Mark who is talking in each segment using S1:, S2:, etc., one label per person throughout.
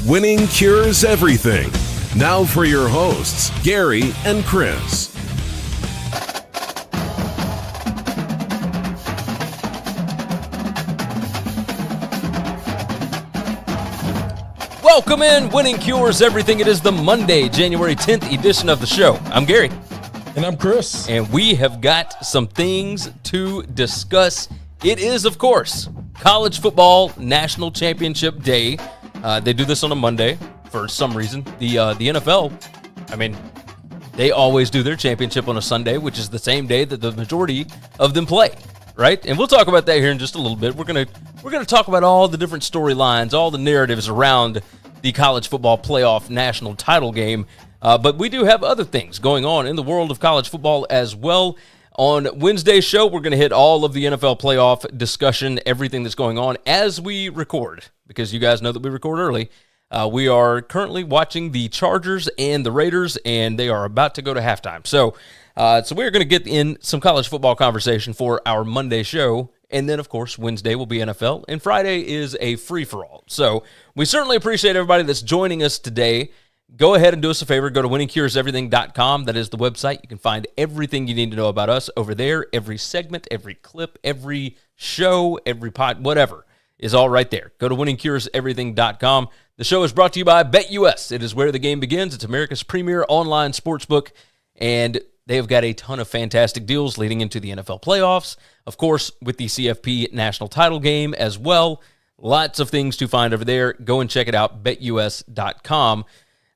S1: Winning cures everything. Now for your hosts, Gary and Chris.
S2: Welcome in, Winning Cures Everything. It is the Monday, January 10th edition of the show. I'm Gary.
S3: And I'm Chris.
S2: And we have got some things to discuss. It is, of course, College Football National Championship Day. They do this on a Monday for some reason. The NFL, I mean, they always do their championship on a Sunday, which is the same day that the majority of them play, right? And we'll talk about that here in just a little bit. We're gonna talk about all the different storylines, all the narratives around the college football playoff national title game. But we do have other things going on in the world of college football as well. On Wednesday's show, we're going to hit all of the NFL playoff discussion, everything that's going on as we record, because you guys know that we record early. We are currently watching the Chargers and the Raiders, and they are about to go to halftime. So we're going to get in some college football conversation for our Monday show. And then, of course, Wednesday will be NFL, and Friday is a free-for-all. So we certainly appreciate everybody that's joining us today. Go ahead and do us a favor. Go to winningcureseverything.com. That is the website. You can find everything you need to know about us over there. Every segment, every clip, every show, every pod, whatever is all right there. Go to winningcureseverything.com. The show is brought to you by BetUS. It is where the game begins. It's America's premier online sportsbook, and they have got a ton of fantastic deals leading into the NFL playoffs. Of course, with the CFP national title game as well. Lots of things to find over there. Go and check it out, betus.com.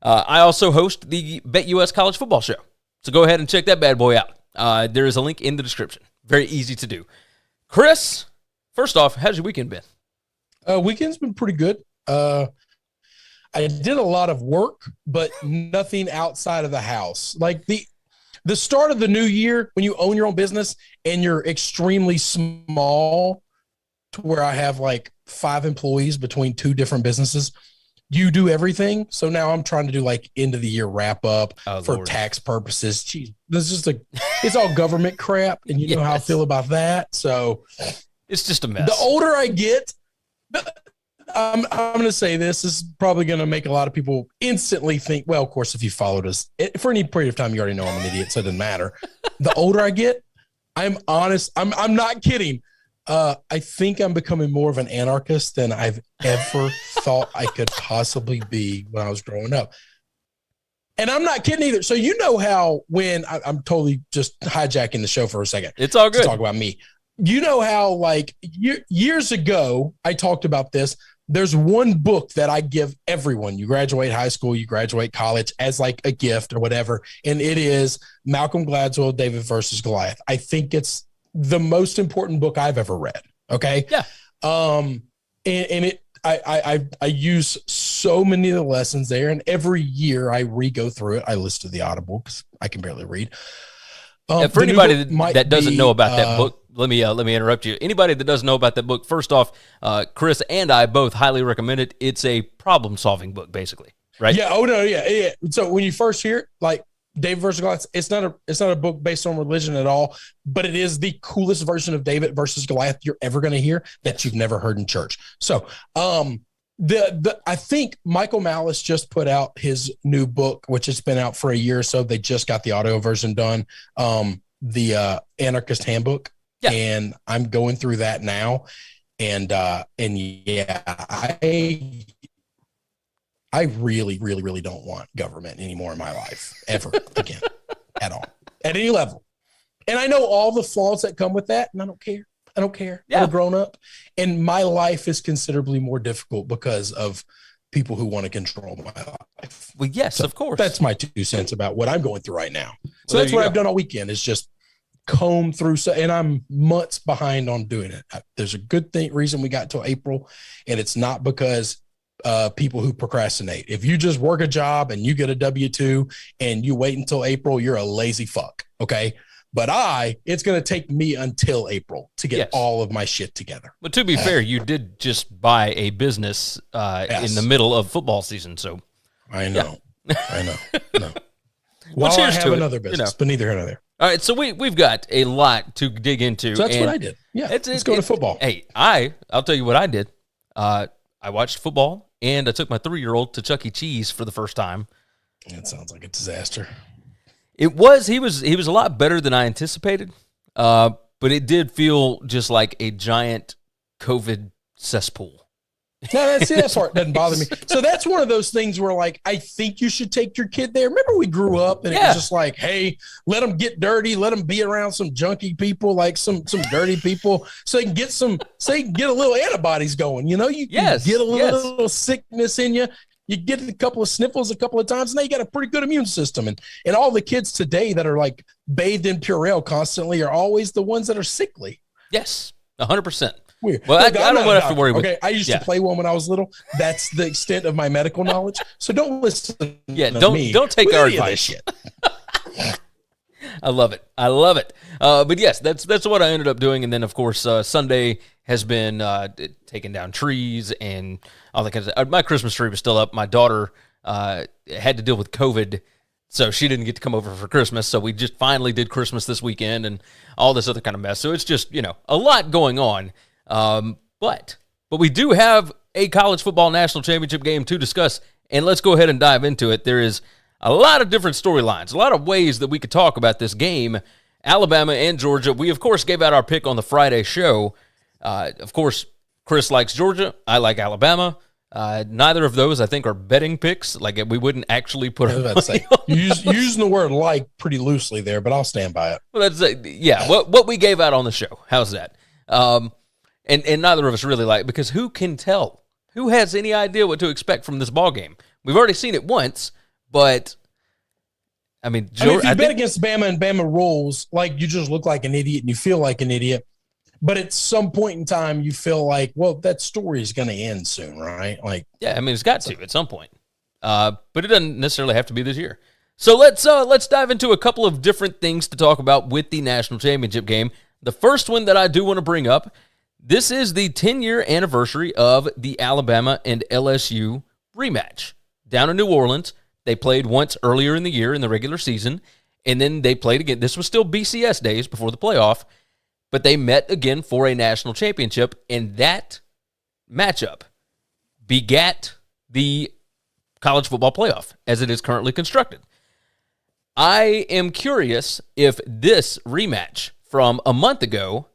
S2: I also host the BetUS College Football Show. So go ahead and check that bad boy out. There is a link in the description. Very easy to do. Chris, first off, how's your weekend been?
S3: Weekend's been pretty good. I did a lot of work, but nothing outside of the house. Like the start of the new year, when you own your own business and you're extremely small, to where I have like 5 employees between 2 different businesses, you do everything. So now I'm trying to do like end of the year wrap up for Lord. Tax purposes. Jeez, this is it's all government crap, and you know how I feel about that. So
S2: it's just a mess.
S3: The older I get, I'm going to say this is probably going to make a lot of people instantly think, well, of course, if you followed us for any period of time, you already know I'm an idiot, so it doesn't matter. The older I get, I'm honest. I'm not kidding. I think I'm becoming more of an anarchist than I've ever thought I could possibly be when I was growing up. And I'm not kidding either. So you know how when I'm totally just hijacking the show for a second.
S2: It's all good.
S3: To talk about me. You know how like years ago I talked about this. There's one book that I give everyone. You graduate high school, you graduate college as like a gift or whatever. And it is Malcolm Gladwell, David versus Goliath. I think it's the most important book I've ever read. Okay.
S2: Yeah.
S3: I use so many of the lessons there, and every year I go through it. I listen to the Audible because I can barely read.
S2: For anybody that doesn't know about that book, let me interrupt you. Anybody that doesn't know about that book, first off, Chris and I both highly recommend it. It's a problem-solving book, basically, right?
S3: Yeah. Oh no. Yeah. So when you first hear it, like David versus Goliath, it's not a book based on religion at all, but it is the coolest version of David versus Goliath you're ever going to hear that you've never heard in church. So, I think Michael Malice just put out his new book, which has been out for a year or so. They just got the audio version done. The Anarchist Handbook. Yeah. And I'm going through that now. And yeah, I really, really, really don't want government anymore in my life, ever again, at all, at any level. And I know all the flaws that come with that, and I don't care. Yeah. I'm a grown up, and my life is considerably more difficult because of people who want to control my life.
S2: Well, yes, so of course.
S3: That's my 2 cents about what I'm going through right now. So that's what I've done all weekend, is just comb through, and I'm months behind on doing it. There's a good reason we got till April, and it's not because people who procrastinate. If you just work a job and you get a W-2 and you wait until April, you're a lazy fuck. Okay. But it's going to take me until April to get all of my shit together.
S2: But to be fair, you did just buy a business in the middle of football season. So
S3: I know. No. Well, I have another business, but neither here nor there.
S2: All right, so we've got a lot to dig into.
S3: So that's what I did. Yeah, let's go to football.
S2: Hey, I'll tell you what I did. I watched football and I took my 3-year-old to Chuck E. Cheese for the first time.
S3: It sounds like a disaster.
S2: It was. He was a lot better than I anticipated, but it did feel just like a giant COVID cesspool.
S3: No, that part doesn't bother me. So that's one of those things where, like, I think you should take your kid there. Remember we grew up and it was just like, hey, let them get dirty, let them be around some junky people, like some dirty people, so they can get a little antibodies going. You know, you get a little sickness in you. You get a couple of sniffles a couple of times, and now you got a pretty good immune system. And all the kids today that are like bathed in Purell constantly are always the ones that are sickly.
S2: Yes, 100%.
S3: Weird.
S2: Well,
S3: Look,
S2: I don't have to worry with.
S3: Okay, I used to play one when I was little. That's the extent of my medical knowledge. So don't listen.
S2: Don't take our advice. Shit. I love it. But yes, that's what I ended up doing. And then of course Sunday has been taking down trees and all that kind of stuff. My Christmas tree was still up. My daughter had to deal with COVID, so she didn't get to come over for Christmas. So we just finally did Christmas this weekend and all this other kind of mess. So it's just, a lot going on. But we do have a college football national championship game to discuss, and let's go ahead and dive into it. There is a lot of different storylines, a lot of ways that we could talk about this game. Alabama and Georgia. We, of course, gave out our pick on the Friday show. Of course, Chris likes Georgia. I like Alabama. Neither of those, I think, are betting picks. Like, we wouldn't actually put
S3: using the word "like" pretty loosely there, but I'll stand by it.
S2: Well, that's what we gave out on the show. How's that? And neither of us really like, because who can tell? Who has any idea what to expect from this ball game? We've already seen it once, but I mean,
S3: if you bet against Bama and Bama rolls, like, you just look like an idiot and you feel like an idiot. But at some point in time, you feel like, well, that story is going to end soon, right? Like,
S2: yeah, I mean, it's got to at some point. But it doesn't necessarily have to be this year. So let's dive into a couple of different things to talk about with the national championship game. The first one that I do want to bring up, this is the 10-year anniversary of the Alabama and LSU rematch down in New Orleans. They played once earlier in the year in the regular season, and then they played again. This was still BCS days before the playoff, but they met again for a national championship, and that matchup begat the college football playoff as it is currently constructed. I am curious if this rematch from a month ago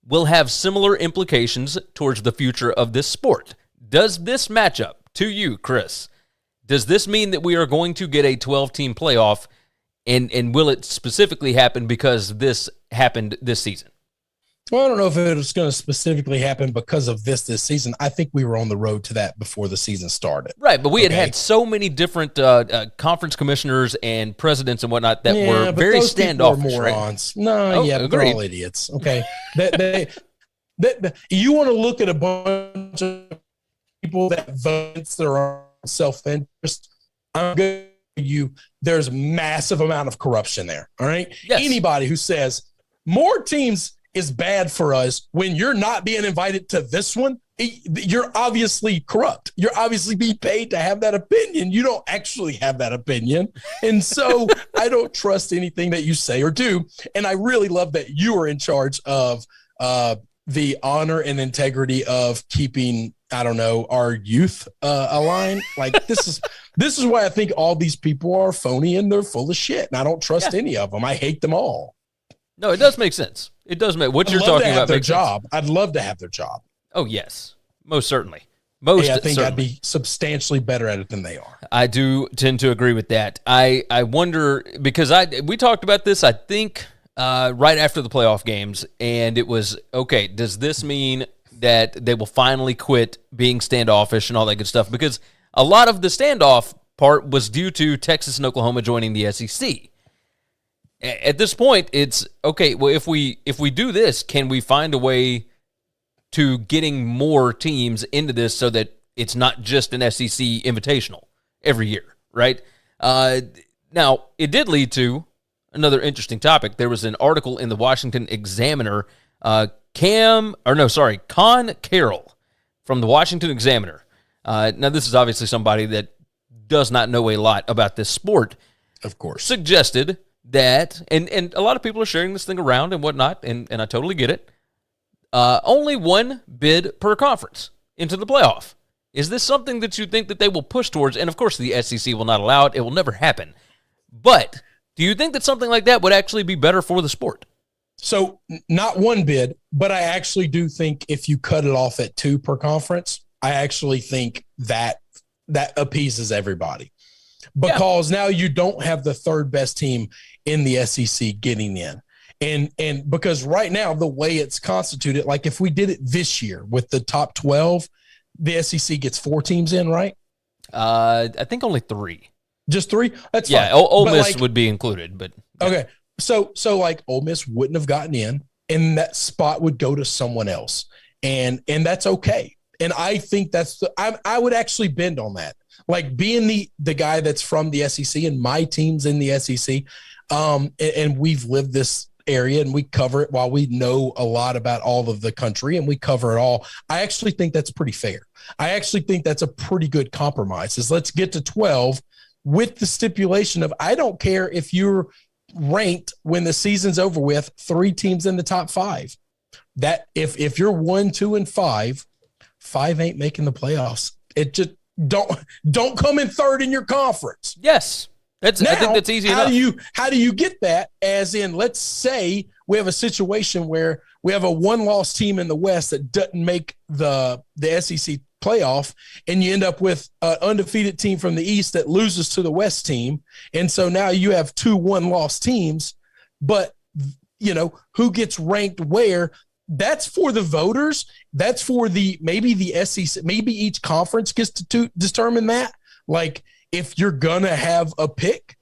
S2: will have similar implications towards the future of this sport. Does this matchup, to you, Chris, does this mean that we are going to get a 12-team playoff, and will it specifically happen because this happened this season?
S3: Well, I don't know if it's going to specifically happen because of this season. I think we were on the road to that before the season started.
S2: Right, but we had so many different conference commissioners and presidents and whatnot that were very standoffish.
S3: Morons. Right? No, they're all idiots. Okay, you want to look at a bunch of people that vote their own self-interest. I'm good with you. There's massive amount of corruption there. All right, yes. Anybody who says more teams is bad for us when you're not being invited to this one, you're obviously corrupt. You're obviously being paid to have that opinion. You don't actually have that opinion. And so I don't trust anything that you say or do. And I really love that you are in charge of the honor and integrity of keeping, I don't know, our youth aligned. Like, this is why I think all these people are phony and they're full of shit. And I don't trust any of them. I hate them all.
S2: No, it does make sense. It does make what you're talking about.
S3: Their job. I'd love to have their job.
S2: Oh yes, most certainly.
S3: I think I'd be substantially better at it than they are.
S2: I do tend to agree with that. I wonder, because we talked about this, I think, right after the playoff games, and it was, okay, does this mean that they will finally quit being standoffish and all that good stuff? Because a lot of the standoff part was due to Texas and Oklahoma joining the SEC. At this point, it's, okay, well, if we do this, can we find a way to getting more teams into this so that it's not just an SEC invitational every year, right? Now, it did lead to another interesting topic. There was an article in the Washington Examiner, Con Carroll from the Washington Examiner. Now, this is obviously somebody that does not know a lot about this sport.
S3: Of course.
S2: Suggested that, and a lot of people are sharing this thing around and whatnot, and I totally get it, only one bid per conference into the playoff. Is this something that you think that they will push towards? And, of course, the SEC will not allow it. It will never happen. But do you think that something like that would actually be better for the sport?
S3: So not one bid, but I actually do think if you cut it off at 2 per conference, I actually think that appeases everybody. Because now you don't have the third best team in the SEC getting in. And because right now, the way it's constituted, like if we did it this year with the top 12, the SEC gets 4 teams in, right?
S2: I think only 3.
S3: Just 3? That's
S2: fine. Yeah, Ole Miss would be included, but yeah.
S3: Okay. So like Ole Miss wouldn't have gotten in, and that spot would go to someone else. And that's okay. And I think I would actually bend on that. Like being the guy that's from the SEC and my team's in the SEC, and we've lived this area and we cover it while we know a lot about all of the country and we cover it all. I actually think that's pretty fair. I actually think that's a pretty good compromise is let's get to 12 with the stipulation of, I don't care if you're ranked when the season's over with 3 teams in the top 5, that if you're 1, 2, and 5 ain't making the playoffs. It just don't come in third in your conference.
S2: Yes. I think that's easy enough.
S3: How do you get that? As in, let's say we have a situation where we have a 1-loss team in the West that doesn't make the SEC playoff, and you end up with an undefeated team from the East that loses to the West team. And so now you have 2 1-loss teams, but who gets ranked where? That's for the voters. That's for maybe the SEC, maybe each conference gets to determine that. Like, if you're going to have a pick,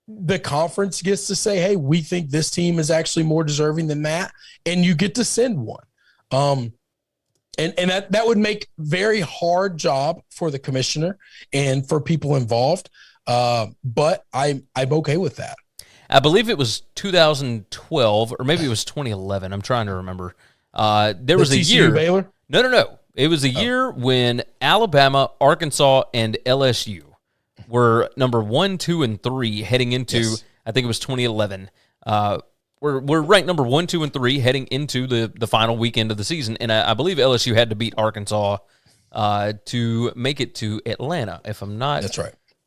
S3: the conference gets to say, hey, we think this team is actually more deserving than that, and you get to send one. And that would make very hard job for the commissioner and for people involved. But I'm okay with that.
S2: I believe it was 2012 or maybe it was 2011. I'm trying to remember. There was a year.
S3: Baylor?
S2: No. It was a year when Alabama, Arkansas, and LSU were number 1, 2, and 3 heading into, I think it was 2011. We're ranked number 1, 2, and 3 heading into the final weekend of the season, and I believe LSU had to beat Arkansas to make it to Atlanta, if I'm not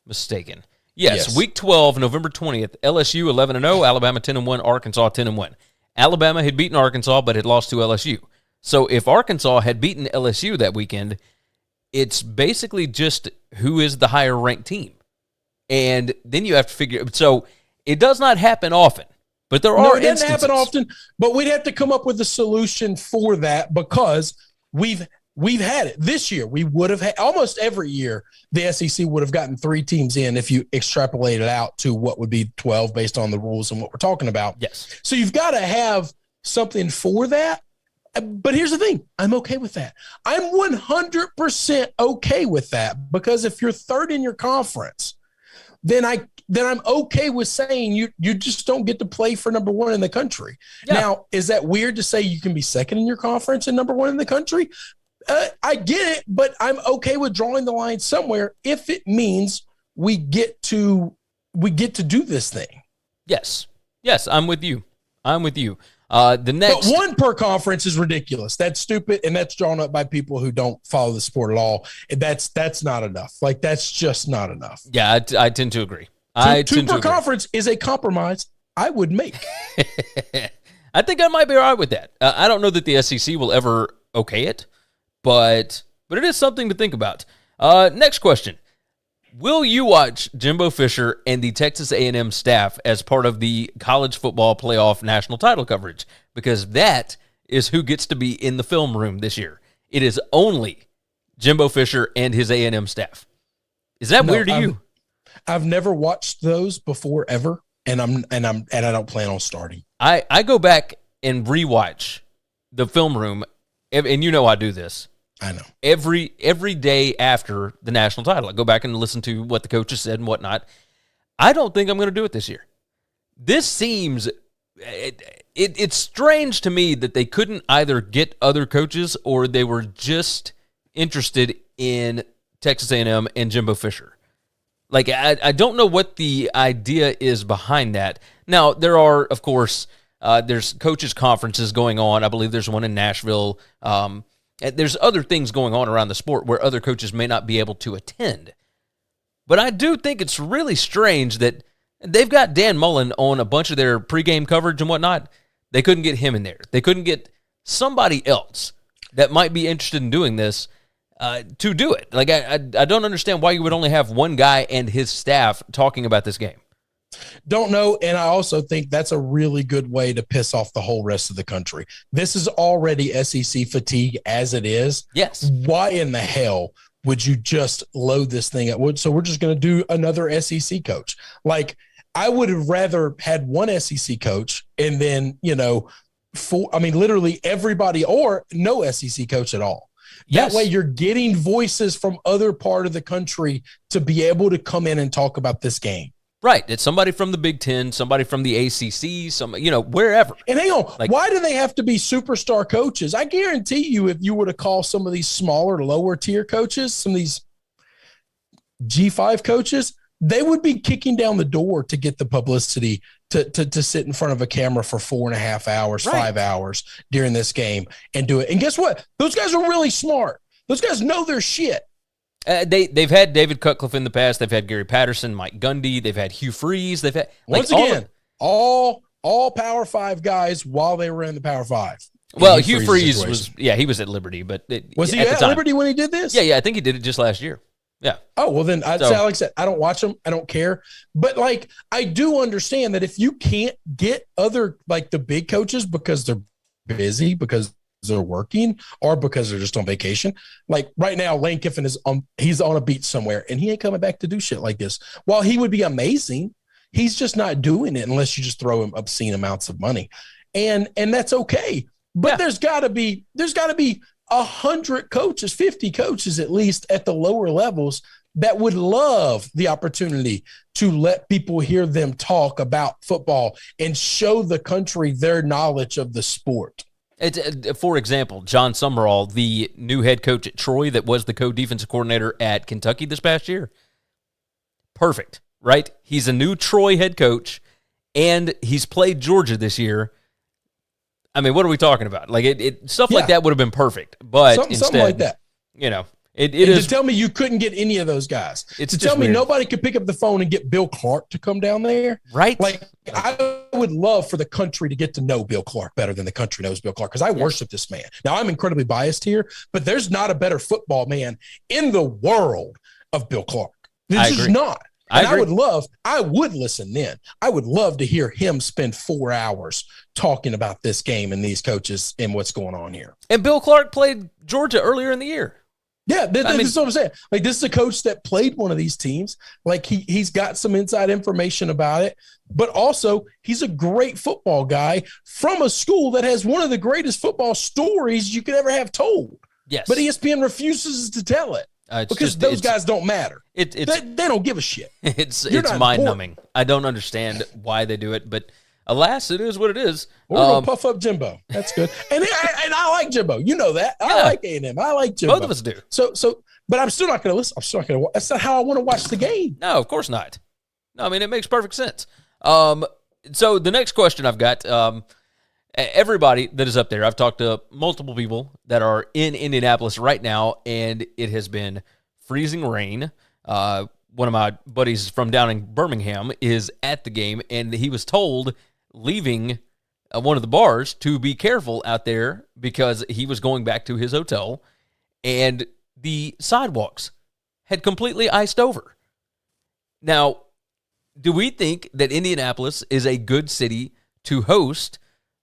S2: mistaken. Yes, Week 12, November 20th, LSU 11-0, Alabama 10-1, Arkansas 10-1. Alabama had beaten Arkansas, but had lost to LSU. So if Arkansas had beaten LSU that weekend, it's basically just who is the higher ranked team. And then you have to figure. So it does not happen often, but there are instances.
S3: It doesn't happen often, but we'd have to come up with a solution for that because we've had it this year. We would have had almost every year. The SEC would have gotten 3 teams in if you extrapolate it out to what would be 12 based on the rules and what we're talking about.
S2: Yes.
S3: So you've got to have something for that. But here's the thing. I'm okay with that. I'm 100% okay with that because if you're third in your conference, then I'm okay with saying you just don't get to play for number 1 in the country. Yeah. Now, is that weird to say you can be second in your conference and number 1 in the country? I get it, but I'm okay with drawing the line somewhere if it means we get to do this thing.
S2: Yes, I'm with you. The next,
S3: but 1 per conference is ridiculous. That's stupid, and that's drawn up by people who don't follow the sport at all. That's not enough. Like, that's just not enough.
S2: Yeah, I tend to agree.
S3: 2 per conference is a compromise I would make.
S2: I think I might be all right with that. I don't know that the SEC will ever okay it, but it is something to think about. Next question. Will you watch Jimbo Fisher and the Texas A&M staff as part of the college football playoff national title coverage? Because that is who gets to be in the film room this year. It is only Jimbo Fisher and his A&M staff. Is that weird to you?
S3: I've never watched those before ever, and I don't plan on starting.
S2: I go back and rewatch the film room, and you know I do this.
S3: I know.
S2: Every day after the national title, I go back and listen to what the coaches said and whatnot. I don't think I'm going to do it this year. This seems it's strange to me that they couldn't either get other coaches or they were just interested in Texas A&M and Jimbo Fisher. Like, I don't know what the idea is behind that. Now, there are, of course, there's coaches' conferences going on. I believe there's one in Nashville. And there's other things going on around the sport where other coaches may not be able to attend. But I do think it's really strange that they've got Dan Mullen on a bunch of their pregame coverage and whatnot. They couldn't get him in there. They couldn't get somebody else that might be interested in doing this to do it. Like, I don't understand why you would only have one guy and his staff talking about this game.
S3: Don't know, and I also think that's a really good way to piss off the whole rest of the country. This is already SEC fatigue as it is.
S2: Yes.
S3: Why in the hell would you just load this thing up? So we're just going to do another SEC coach. Like, I would have rather had one SEC coach and then, literally everybody or no SEC coach at all.
S2: Yes.
S3: That way you're getting voices from other part of the country to be able to come in and talk about this game.
S2: Right. It's somebody from the Big Ten, somebody from the ACC, wherever.
S3: And hang on, why do they have to be superstar coaches? I guarantee you, if you were to call some of these smaller, lower tier coaches, some of these G5 coaches, they would be kicking down the door to get the publicity to sit in front of a camera for 4.5 hours, 5 hours during this game and do it. And guess what? Those guys are really smart. Those guys know their shit.
S2: They've had David Cutcliffe in the past. They've had Gary Patterson, Mike Gundy. They've had Hugh Freeze. They've had
S3: all Power 5 guys while they were in the Power 5.
S2: Well, Hugh Freeze was he was at Liberty, but
S3: was he at Liberty when he did this?
S2: Yeah, I think he did it just last year. Yeah.
S3: Oh, well then, like I said, I don't watch them. I don't care. But I do understand that if you can't get other the big coaches because they're busy, because they're working, or because they're just on vacation. Like right now, Lane Kiffin he's on a beach somewhere and he ain't coming back to do shit like this. While he would be amazing, he's just not doing it unless you just throw him obscene amounts of money. And that's okay. But there's gotta be 100 coaches, 50 coaches at least at the lower levels that would love the opportunity to let people hear them talk about football and show the country their knowledge of the sport.
S2: For example, John Summerall, the new head coach at Troy that was the co-defensive coordinator at Kentucky this past year. Perfect, right? He's a new Troy head coach, and he's played Georgia this year. I mean, what are we talking about? Stuff like that would have been perfect, but instead,
S3: something like that.
S2: It is.
S3: To tell me you couldn't get any of those guys.
S2: To
S3: tell me
S2: weird.
S3: Nobody could pick up the phone and get Bill Clark to come down there.
S2: Right.
S3: I would love for the country to get to know Bill Clark better than the country knows Bill Clark, because I worship this man. Now, I'm incredibly biased here, but there's not a better football man in the world of Bill Clark. There's just not. And I would listen then. I would love to hear him spend 4 hours talking about this game and these coaches and what's going on here.
S2: And Bill Clark played Georgia earlier in the year.
S3: Yeah, this is what I'm saying. This is a coach that played one of these teams. He's got some inside information about it, but also he's a great football guy from a school that has one of the greatest football stories you could ever have told.
S2: Yes.
S3: But ESPN refuses to tell it because those guys don't matter. They don't give a shit.
S2: It's mind-numbing. I don't understand why they do it, but alas, it is what it is.
S3: We're going to puff up Jimbo. That's good. And I like Jimbo. You know that. I like A&M. I like Jimbo.
S2: Both of us do.
S3: But I'm still not going to listen. I'm still not going to. That's not how I want to watch the game.
S2: No, of course not. No, I mean, it makes perfect sense. So the next question I've got, everybody that is up there, I've talked to multiple people that are in Indianapolis right now, and it has been freezing rain. One of my buddies from down in Birmingham is at the game, and he was told leaving one of the bars to be careful out there because he was going back to his hotel, and the sidewalks had completely iced over. Now, do we think that Indianapolis is a good city to host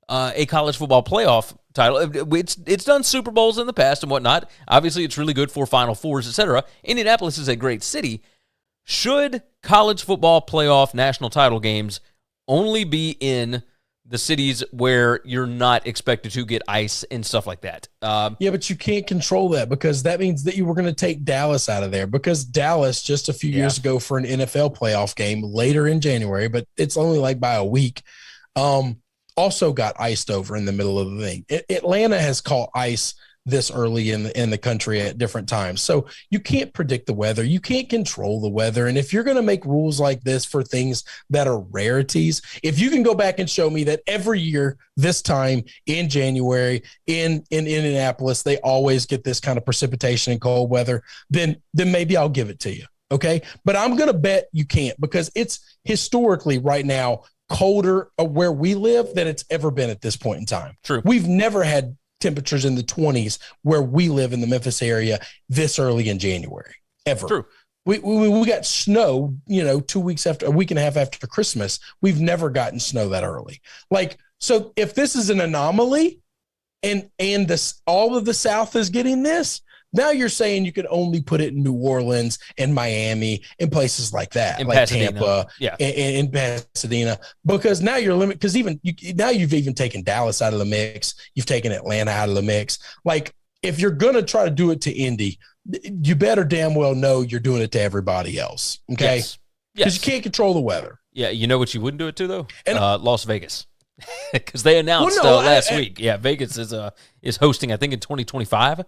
S2: a college football playoff title? It's done Super Bowls in the past and whatnot. Obviously, it's really good for Final Fours, etc. Indianapolis is a great city. Should college football playoff national title games only be in the cities where you're not expected to get ice and stuff like that?
S3: Yeah, but you can't control that, because that means that you were going to take Dallas out of there, because Dallas just a few years ago for an NFL playoff game later in January, but it's only by a week, also got iced over in the middle of the thing. Atlanta has caught ice this early in the country at different times. So you can't predict the weather. You can't control the weather. And if you're going to make rules like this for things that are rarities, if you can go back and show me that every year this time in January in Indianapolis, they always get this kind of precipitation and cold weather, then maybe I'll give it to you. Okay. But I'm going to bet you can't, because it's historically right now colder where we live than it's ever been at this point in time.
S2: True.
S3: We've never had temperatures in the 20s where we live in the Memphis area this early in January, ever.
S2: True.
S3: We got snow, 2 weeks after, a week and a half after Christmas. We've never gotten snow that early. So if this is an anomaly and all of the South is getting this, now you're saying you could only put it in New Orleans and Miami and places like that,
S2: in
S3: like
S2: Pasadena.
S3: Tampa, in Pasadena, because now you're limited. Because now you've even taken Dallas out of the mix, you've taken Atlanta out of the mix. Like, if you're gonna try to do it to Indy, you better damn well know you're doing it to everybody else. Okay, because you can't control the weather.
S2: Yeah, you know what you wouldn't do it to though?
S3: And
S2: Las Vegas, because they announced last week. Yeah, Vegas is hosting, I think, in 2025.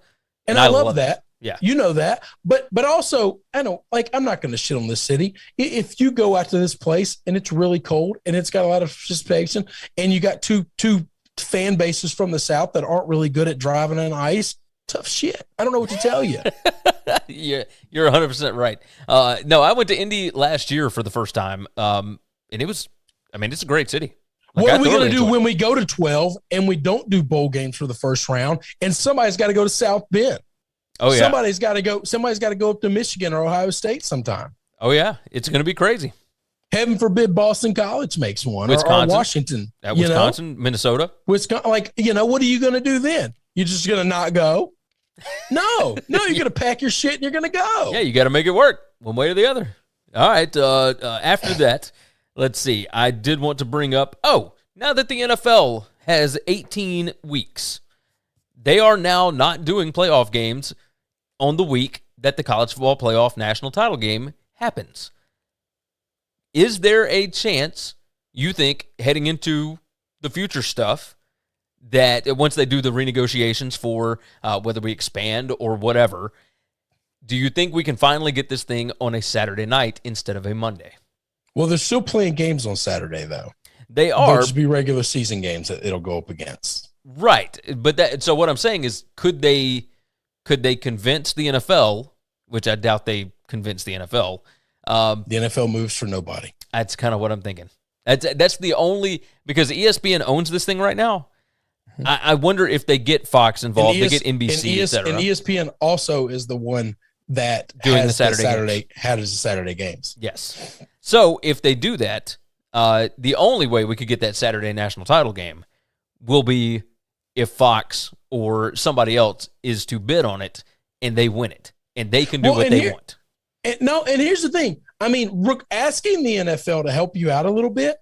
S3: And I love that.
S2: Yeah.
S3: You know that. But also, I'm not going to shit on this city. If you go out to this place and it's really cold and it's got a lot of participation and you got two fan bases from the South that aren't really good at driving on ice, tough shit. I don't know what to tell you.
S2: Yeah, you're 100% right. No, I went to Indy last year for the first time. And it's a great city.
S3: What are we going to do when we go to 12 and we don't do bowl games for the first round and somebody's got to go to South Bend?
S2: Oh, yeah.
S3: Somebody's got to go up to Michigan or Ohio State sometime.
S2: Oh, yeah. It's going to be crazy.
S3: Heaven forbid Boston College makes one, or Washington.
S2: Wisconsin, Minnesota.
S3: Wisconsin, what are you going to do then? You're just going to not go? No, you're going to pack your shit and you're going to go.
S2: Yeah, you got to make it work one way or the other. All right. After that, let's see. I did want to bring up, now that the NFL has 18 weeks, they are now not doing playoff games on the week that the college football playoff national title game happens. Is there a chance, you think, heading into the future stuff, that once they do the renegotiations for whether we expand or whatever, do you think we can finally get this thing on a Saturday night instead of a Monday?
S3: Well, they're still playing games on Saturday, though.
S2: They are.
S3: They'll just be regular season games that it'll go up against.
S2: Right. But so what I'm saying is, could they convince the NFL, which I doubt they convince the NFL.
S3: The NFL moves for nobody.
S2: That's kind of what I'm thinking. That's the only, because ESPN owns this thing right now. Mm-hmm. I wonder if they get Fox involved, they get NBC, et cetera.
S3: And ESPN also is the one that
S2: doing
S3: has
S2: the
S3: Saturday games.
S2: Yes. So if they do that, the only way we could get that Saturday national title game will be if Fox or somebody else is to bid on it and they win it, and they can do what they want.
S3: And here's the thing. I mean, asking the NFL to help you out a little bit,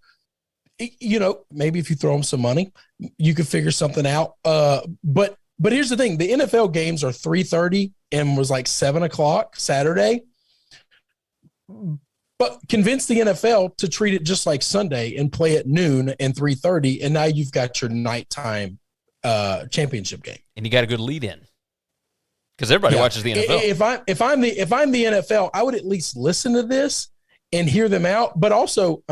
S3: maybe if you throw them some money, you could figure something out. But here's the thing. The NFL games are 3:30 and was like 7:00 Saturday. But convince the NFL to treat it just like Sunday and play at noon and 3:30, and now you've got your nighttime championship game.
S2: And you got a good lead in, because everybody watches the NFL.
S3: If I'm the NFL, I would at least listen to this and hear them out. But also,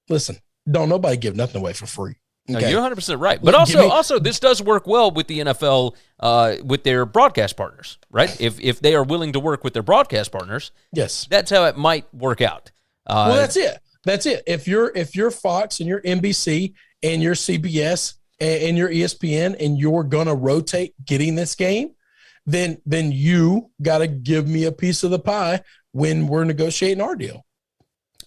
S3: listen, don't nobody give nothing away for free. Okay?
S2: No, you're 100% right. But also, this does work well with the NFL, with their broadcast partners, right? If they are willing to work with their broadcast partners,
S3: yes,
S2: that's how it might work out.
S3: Well, that's it. That's it. If you're Fox and you're NBC and you're CBS and you're ESPN and you're gonna rotate getting this game, then you got to give me a piece of the pie when we're negotiating our deal.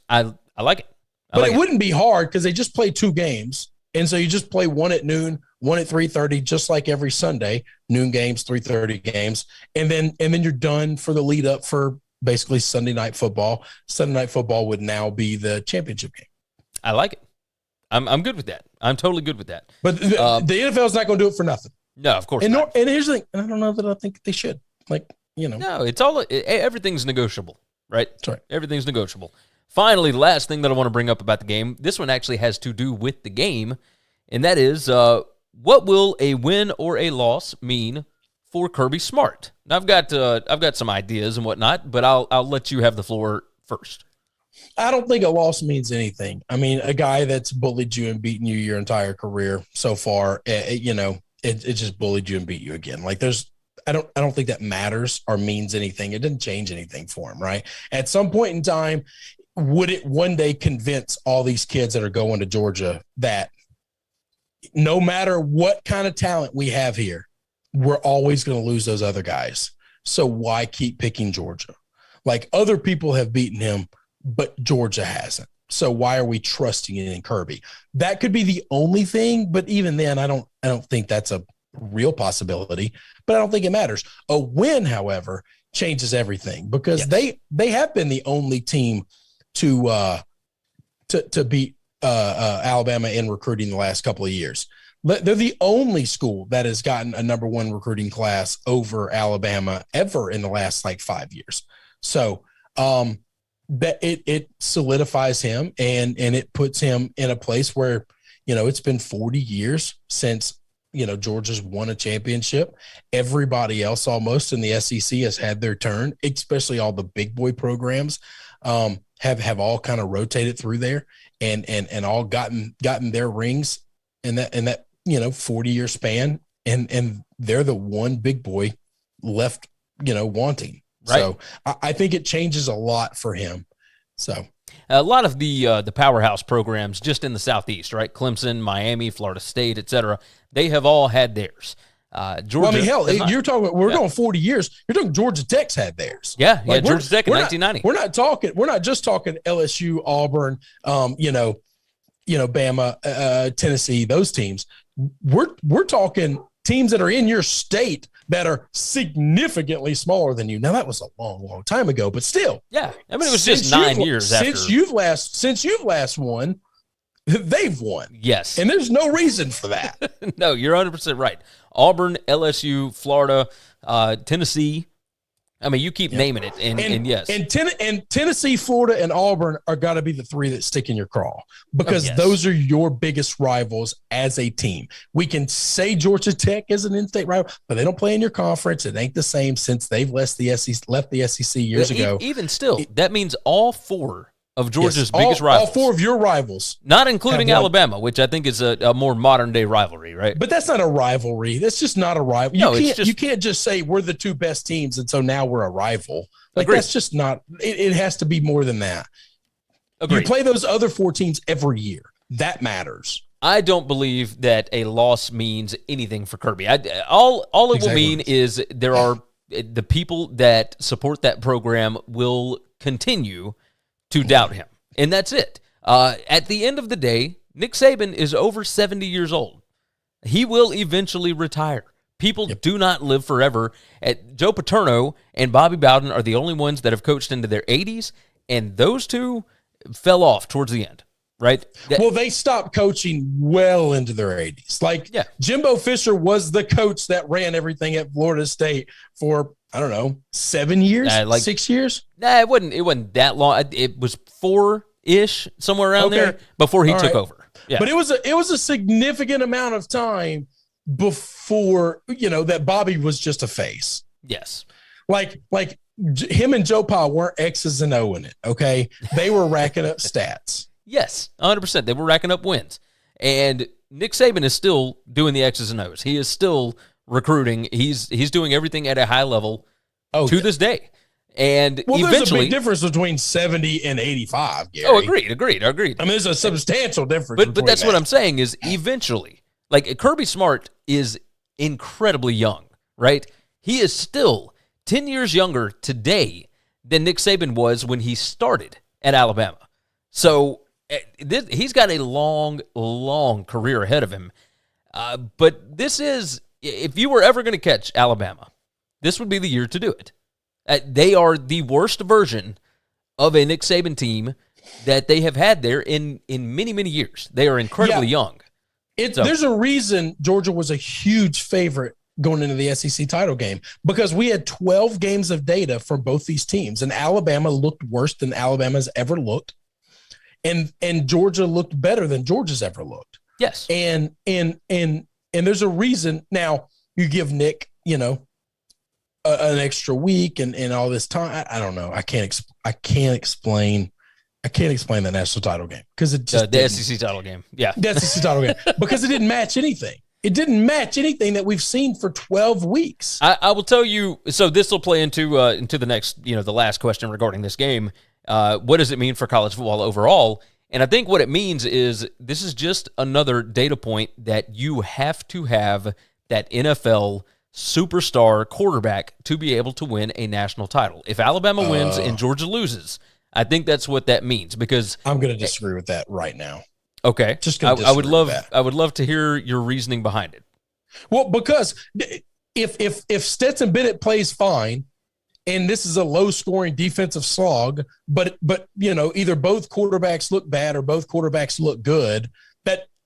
S2: I like it.
S3: But it wouldn't be hard because they just play two games. And so you just play one at noon, one at 3:30, just like every Sunday, noon games, 3:30 games. And then you're done for the lead up for basically Sunday Night Football. Sunday Night Football would now be the championship game.
S2: I like it. I'm good with that. I'm totally good with that.
S3: But the NFL is not going to do it for nothing.
S2: No, of course not.
S3: And here's the thing. And I don't know that I think they should. No,
S2: everything's negotiable, right?
S3: That's right.
S2: Everything's negotiable. Finally, the last thing that I want to bring up about the game, this one actually has to do with the game, and that is what will a win or a loss mean for Kirby Smart? Now, I've got some ideas and whatnot, but I'll let you have the floor first.
S3: I don't think a loss means anything. I mean, a guy that's bullied you and beaten you your entire career so far, it just bullied you and beat you again. Like I don't think that matters or means anything. It didn't change anything for him, right? At some point in time, would it one day convince all these kids that are going to Georgia that no matter what kind of talent we have here, we're always going to lose those other guys? So why keep picking Georgia? Like, other people have beaten him, but Georgia hasn't. So why are we trusting it in Kirby? That could be the only thing, but even then, I don't think that's a real possibility, but I don't think it matters. A win, however, changes everything, because they have been the only team to beat Alabama in recruiting the last couple of years. They're the only school that has gotten a number one recruiting class over Alabama ever in the last 5 years. So that it solidifies him and it puts him in a place where, it's been 40 years since, Georgia's won a championship. Everybody else almost in the SEC has had their turn, especially all the big boy programs have all kind of rotated through there and all gotten their rings in that 40-year span. And they're the one big boy left, wanting. Right. So I think it changes a lot for him. So
S2: a lot of the powerhouse programs just in the Southeast, right? Clemson, Miami, Florida State, et cetera, they have all had theirs. Georgia.
S3: You're talking about, we're going 40 years. You're talking Georgia Tech's had theirs.
S2: Yeah, Georgia Tech in 1990.
S3: We're not just talking LSU, Auburn, Bama, Tennessee, those teams. We're talking teams that are in your state that are significantly smaller than you. Now, that was a long, long time ago, but still.
S2: Yeah. I mean, it was just 9 years after.
S3: Since you've last won, they've won.
S2: Yes.
S3: And there's no reason for that.
S2: No, you're 100% right. Auburn, LSU, Florida, Tennessee. I mean, you keep naming it, and yes. And
S3: Tennessee, Florida, and Auburn are got to be the three that stick in your craw, because those are your biggest rivals as a team. We can say Georgia Tech is an in-state rival, but they don't play in your conference. It ain't the same since they've left the SEC years ago.
S2: Even still, that means all four of Georgia's biggest rivals.
S3: All four of your rivals.
S2: Not including Alabama, which I think is a more modern-day rivalry, right?
S3: But that's not a rivalry. That's just not a rival. You can't just say we're the two best teams, and so now we're a rival. That's just not – it has to be more than that. Agreed. You play those other four teams every year. That matters.
S2: I don't believe that a loss means anything for Kirby. All it will mean is there are – the people that support that program will continue – to doubt him. And that's it. At the end of the day, Nick Saban is over 70 years old. He will eventually retire. People do not live forever. Joe Paterno and Bobby Bowden are the only ones that have coached into their 80s, and those two fell off towards the end, right?
S3: Well, they stopped coaching well into their 80s. Jimbo Fisher was the coach that ran everything at Florida State for – I don't know, 7 years, 6 years?
S2: Nah, it wasn't that long. It was 4-ish, somewhere around there, before he took over. Yeah.
S3: But it was a significant amount of time before, that Bobby was just a face.
S2: Yes.
S3: Like him and Joe Pa weren't X's and O in it, okay? They were racking up stats.
S2: Yes, 100%. They were racking up wins. And Nick Saban is still doing the X's and O's. He is still recruiting. He's doing everything at a high level to this day. And eventually,
S3: there's a big difference between 70 and 85, Gary.
S2: Oh, agreed. I mean,
S3: there's a substantial difference.
S2: But that's what I'm saying is eventually, Kirby Smart is incredibly young, right? He is still 10 years younger today than Nick Saban was when he started at Alabama. So he's got a long, long career ahead of him. But this is, if you were ever going to catch Alabama, this would be the year to do it. They are the worst version of a Nick Saban team that they have had there in many, many years. They are incredibly young.
S3: There's a reason Georgia was a huge favorite going into the SEC title game, because we had 12 games of data for both these teams, and Alabama looked worse than Alabama's ever looked, and Georgia looked better than Georgia's ever looked.
S2: Yes.
S3: And And there's a reason. Now, you give Nick, an extra week and all this time. I don't know. I can't explain the national title game because it just
S2: the SEC title game. Yeah,
S3: the SEC title game because it didn't match anything. It didn't match anything that we've seen for 12 weeks.
S2: I will tell you. So this will play into the next, the last question regarding this game. What does it mean for college football overall? And I think what it means is this is just another data point that you have to have that NFL superstar quarterback to be able to win a national title. If Alabama wins and Georgia loses, I think that's what that means because
S3: I'm going to disagree with that right now.
S2: Okay.
S3: Just
S2: I would love to hear your reasoning behind it.
S3: Well, because if Stetson Bennett plays fine and this is a low scoring defensive slog, but either both quarterbacks look bad or both quarterbacks look good,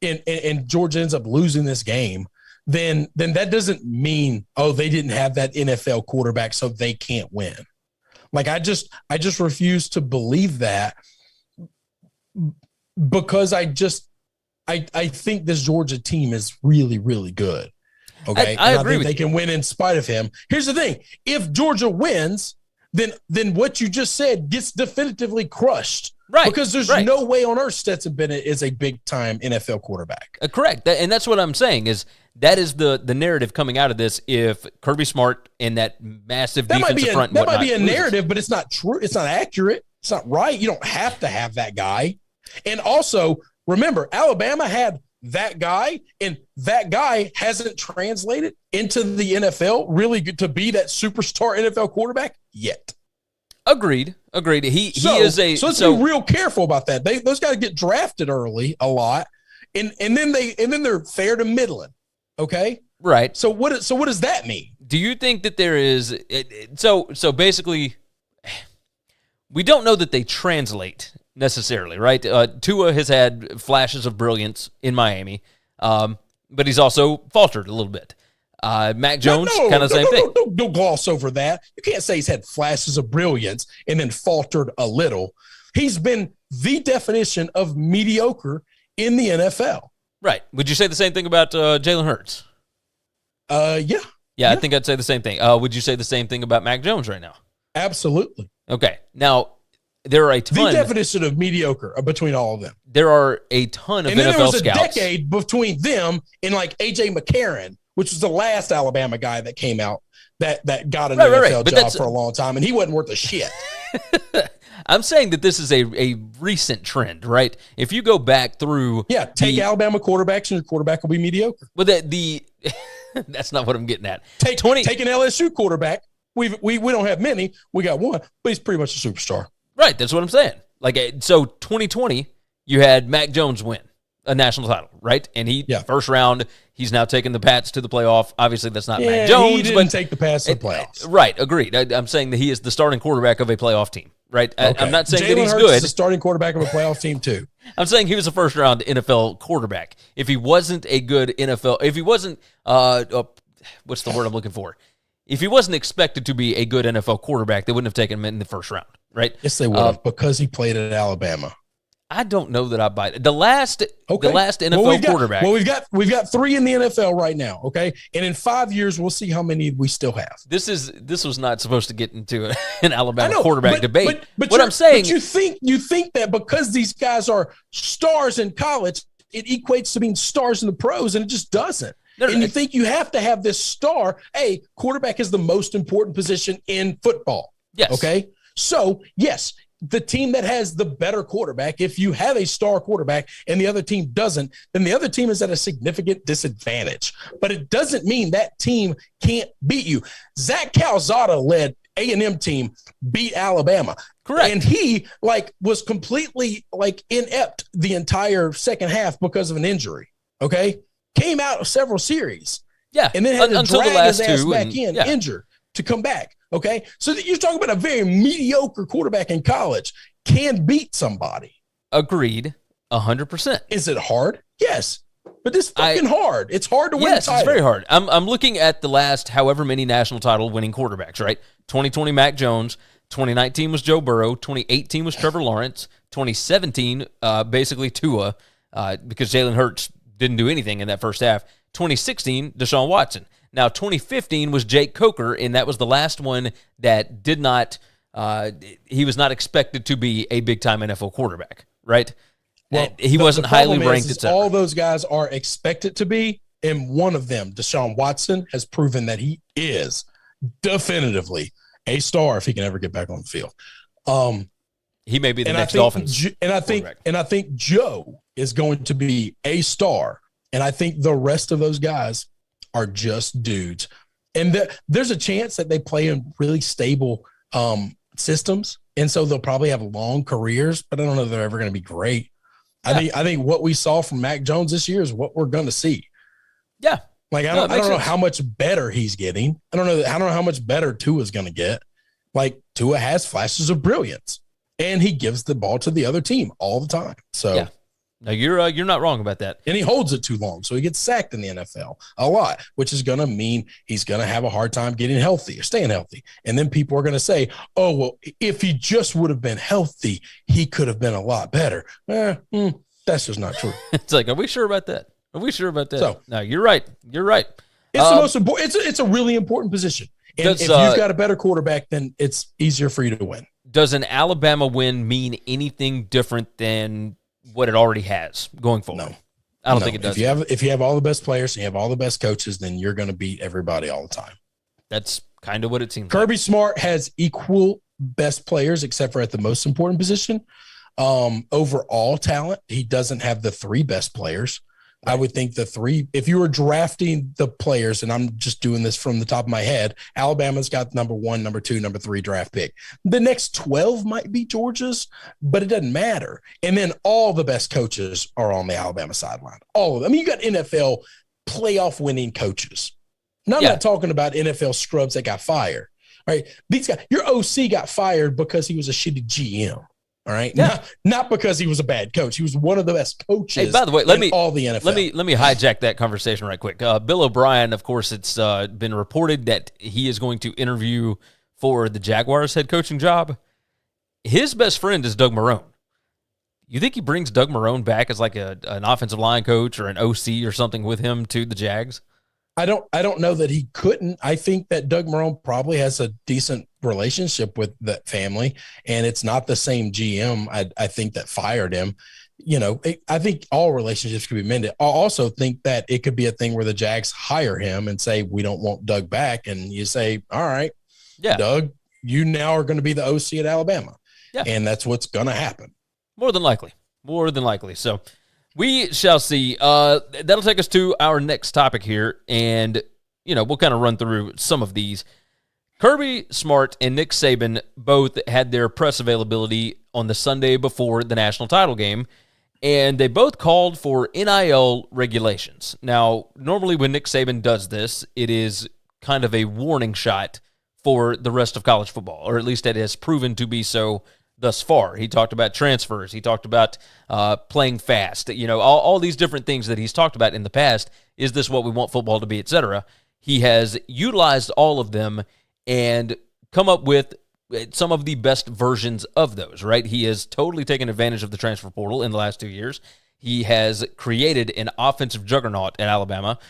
S3: and Georgia ends up losing this game, then that doesn't mean, they didn't have that NFL quarterback, so they can't win. Like I just refuse to believe that because I think this Georgia team is really, really good. Okay.
S2: I agree with
S3: they can win in spite of him. Here's the thing. If Georgia wins, then what you just said gets definitively crushed.
S2: Right.
S3: Because there's no way on earth Stetson Bennett is a big-time NFL quarterback.
S2: Correct. And that's what I'm saying is that is the narrative coming out of this if Kirby Smart and that massive defensive front and whatnot.
S3: That might be a narrative, but it's not true. It's not accurate. It's not right. You don't have to have that guy. And also, remember, Alabama had that guy, and that guy hasn't translated into the NFL really good to be that superstar NFL quarterback yet.
S2: Agreed. He is a
S3: so let's be real careful about that. Those guys get drafted early a lot, and then they're fair to middling. Okay,
S2: right.
S3: So what does that mean?
S2: Do you think that there is so basically we don't know that they translate necessarily, right? Tua has had flashes of brilliance in Miami, but he's also faltered a little bit. Mac Jones, kind of the same thing.
S3: Don't gloss over that. You can't say he's had flashes of brilliance and then faltered a little. He's been the definition of mediocre in the NFL.
S2: Right. Would you say the same thing about Jalen Hurts? Yeah, I think I'd say the same thing. Would you say the same thing about Mac Jones right now?
S3: Absolutely.
S2: Okay. Now, there are a ton.
S3: The definition of mediocre between all of them.
S2: There are a ton of NFL scouts. And then there was a
S3: decade between them and like A.J. McCarron, which was the last Alabama guy that came out that got an NFL job for a long time, and he wasn't worth a shit.
S2: I'm saying that this is a recent trend, right? If you go back through...
S3: Yeah, take Alabama quarterbacks, and your quarterback will be mediocre.
S2: But that's not what I'm getting at.
S3: Take an LSU quarterback. We don't have many. We got one, but he's pretty much a superstar.
S2: Right, that's what I'm saying. So 2020, you had Mac Jones win a national title, right? And first round, he's now taking the Pats to the playoff. Obviously, that's not Mac Jones.
S3: He didn't take the Pats to the playoffs.
S2: Right, agreed. I'm saying that he is the starting quarterback of a playoff team, right? Okay. I'm not saying that he's
S3: Hurts
S2: good.
S3: Is the starting quarterback of a playoff team, too.
S2: I'm saying he was a first round NFL quarterback. If he wasn't a good NFL, if he wasn't, what's the word I'm looking for? If he wasn't expected to be a good NFL quarterback, they wouldn't have taken him in the first round, right?
S3: Yes, they would have, because he played at Alabama.
S2: I don't know that I buy it. The last NFL quarterback.
S3: Well, we've got 3 in the NFL right now, okay? And in 5 years, we'll see how many we still have.
S2: This was not supposed to get into an Alabama quarterback debate. But what I'm
S3: saying, but you think that because these guys are stars in college, it equates to being stars in the pros, and it just doesn't. And you think you have to have this star. Hey, quarterback is the most important position in football.
S2: Yes.
S3: Okay. So, yes, the team that has the better quarterback, if you have a star quarterback and the other team doesn't, then the other team is at a significant disadvantage. But it doesn't mean that team can't beat you. Zach Calzada led A&M team beat Alabama.
S2: Correct.
S3: And he was completely inept the entire second half because of an injury. Okay. Came out of several series.
S2: Yeah.
S3: And then had to drag his ass back in, injured, to come back. Okay. So that you're talking about a very mediocre quarterback in college can beat somebody.
S2: Agreed. 100%.
S3: Is it hard? Yes. But this is fucking hard. It's hard to win a title.
S2: It's very hard. I'm looking at the last however many national title winning quarterbacks, right? 2020 Mac Jones, 2019 was Joe Burrow, 2018 was Trevor Lawrence, 2017 basically Tua because Jalen Hurts didn't do anything in that first half. 2016, Deshaun Watson. Now, 2015 was Jake Coker, and that was the last one that did not he was not expected to be a big-time NFL quarterback, right? Well, he wasn't highly ranked.
S3: Is all those guys are expected to be, and one of them, Deshaun Watson, has proven that he is definitively a star if he can ever get back on the field.
S2: He may be the next Dolphins.
S3: And I think Joe is going to be a star, and I think the rest of those guys are just dudes. And there's a chance that they play in really stable systems, and so they'll probably have long careers, but I don't know if they're ever going to be great. Yeah. I think what we saw from Mac Jones this year is what we're going to see.
S2: Yeah.
S3: Like, I don't know how much better he's getting. I don't know how much better Tua's going to get. Like, Tua has flashes of brilliance, and he gives the ball to the other team all the time. So,
S2: yeah. No, you're not wrong about that.
S3: And he holds it too long, so he gets sacked in the NFL a lot, which is going to mean he's going to have a hard time getting healthy or staying healthy. And then people are going to say, oh, well, if he just would have been healthy, he could have been a lot better. That's just not true.
S2: It's like, are we sure about that? Are we sure about that?
S3: So,
S2: no, you're right. You're right.
S3: It's the most important. It's a really important position. And if you've got a better quarterback, then it's easier for you to win.
S2: Does an Alabama win mean anything different than what it already has going forward?
S3: No.
S2: I don't think it does.
S3: If you have all the best players and you have all the best coaches, then you're going to beat everybody all the time.
S2: That's kind of what it seems
S3: Kirby
S2: like.
S3: Smart has equal best players, except for at the most important position. Overall talent, he doesn't have the three best players. I would think the three, if you were drafting the players, and I'm just doing this from the top of my head, Alabama's got number 1, number 2, number 3 draft pick. The next 12 might be Georgia's, but it doesn't matter. And then all the best coaches are on the Alabama sideline. All of them. I mean, you got NFL playoff winning coaches. Now, I'm not talking about NFL scrubs that got fired. All right. These guys, your OC got fired because he was a shitty GM. All right. Yeah. Not because he was a bad coach. He was one of the best coaches.
S2: Hey, by the way,
S3: all the NFL.
S2: Let me hijack that conversation right quick. Bill O'Brien, of course, it's been reported that he is going to interview for the Jaguars head coaching job. His best friend is Doug Marrone. You think he brings Doug Marrone back as like an offensive line coach or an OC or something with him to the Jags?
S3: I don't know that he couldn't. I think that Doug Marrone probably has a decent relationship with that family, and it's not the same GM I think that fired him. You know, I think all relationships could be mended. I also think that it could be a thing where the Jags hire him and say, we don't want Doug back. And you say, all right, Doug, you now are going to be the OC at Alabama. Yeah. And that's what's going to happen.
S2: More than likely. So we shall see. That'll take us to our next topic here. And, you know, we'll kind of run through some of these. Kirby Smart and Nick Saban both had their press availability on the Sunday before the national title game, and they both called for NIL regulations. Now, normally when Nick Saban does this, it is kind of a warning shot for the rest of college football, or at least it has proven to be so thus far. He talked about transfers. He talked about playing fast. You know, all these different things that he's talked about in the past. Is this what we want football to be, et cetera? He has utilized all of them and come up with some of the best versions of those, right? He has totally taken advantage of the transfer portal in the last 2 years. He has created an offensive juggernaut at Alabama.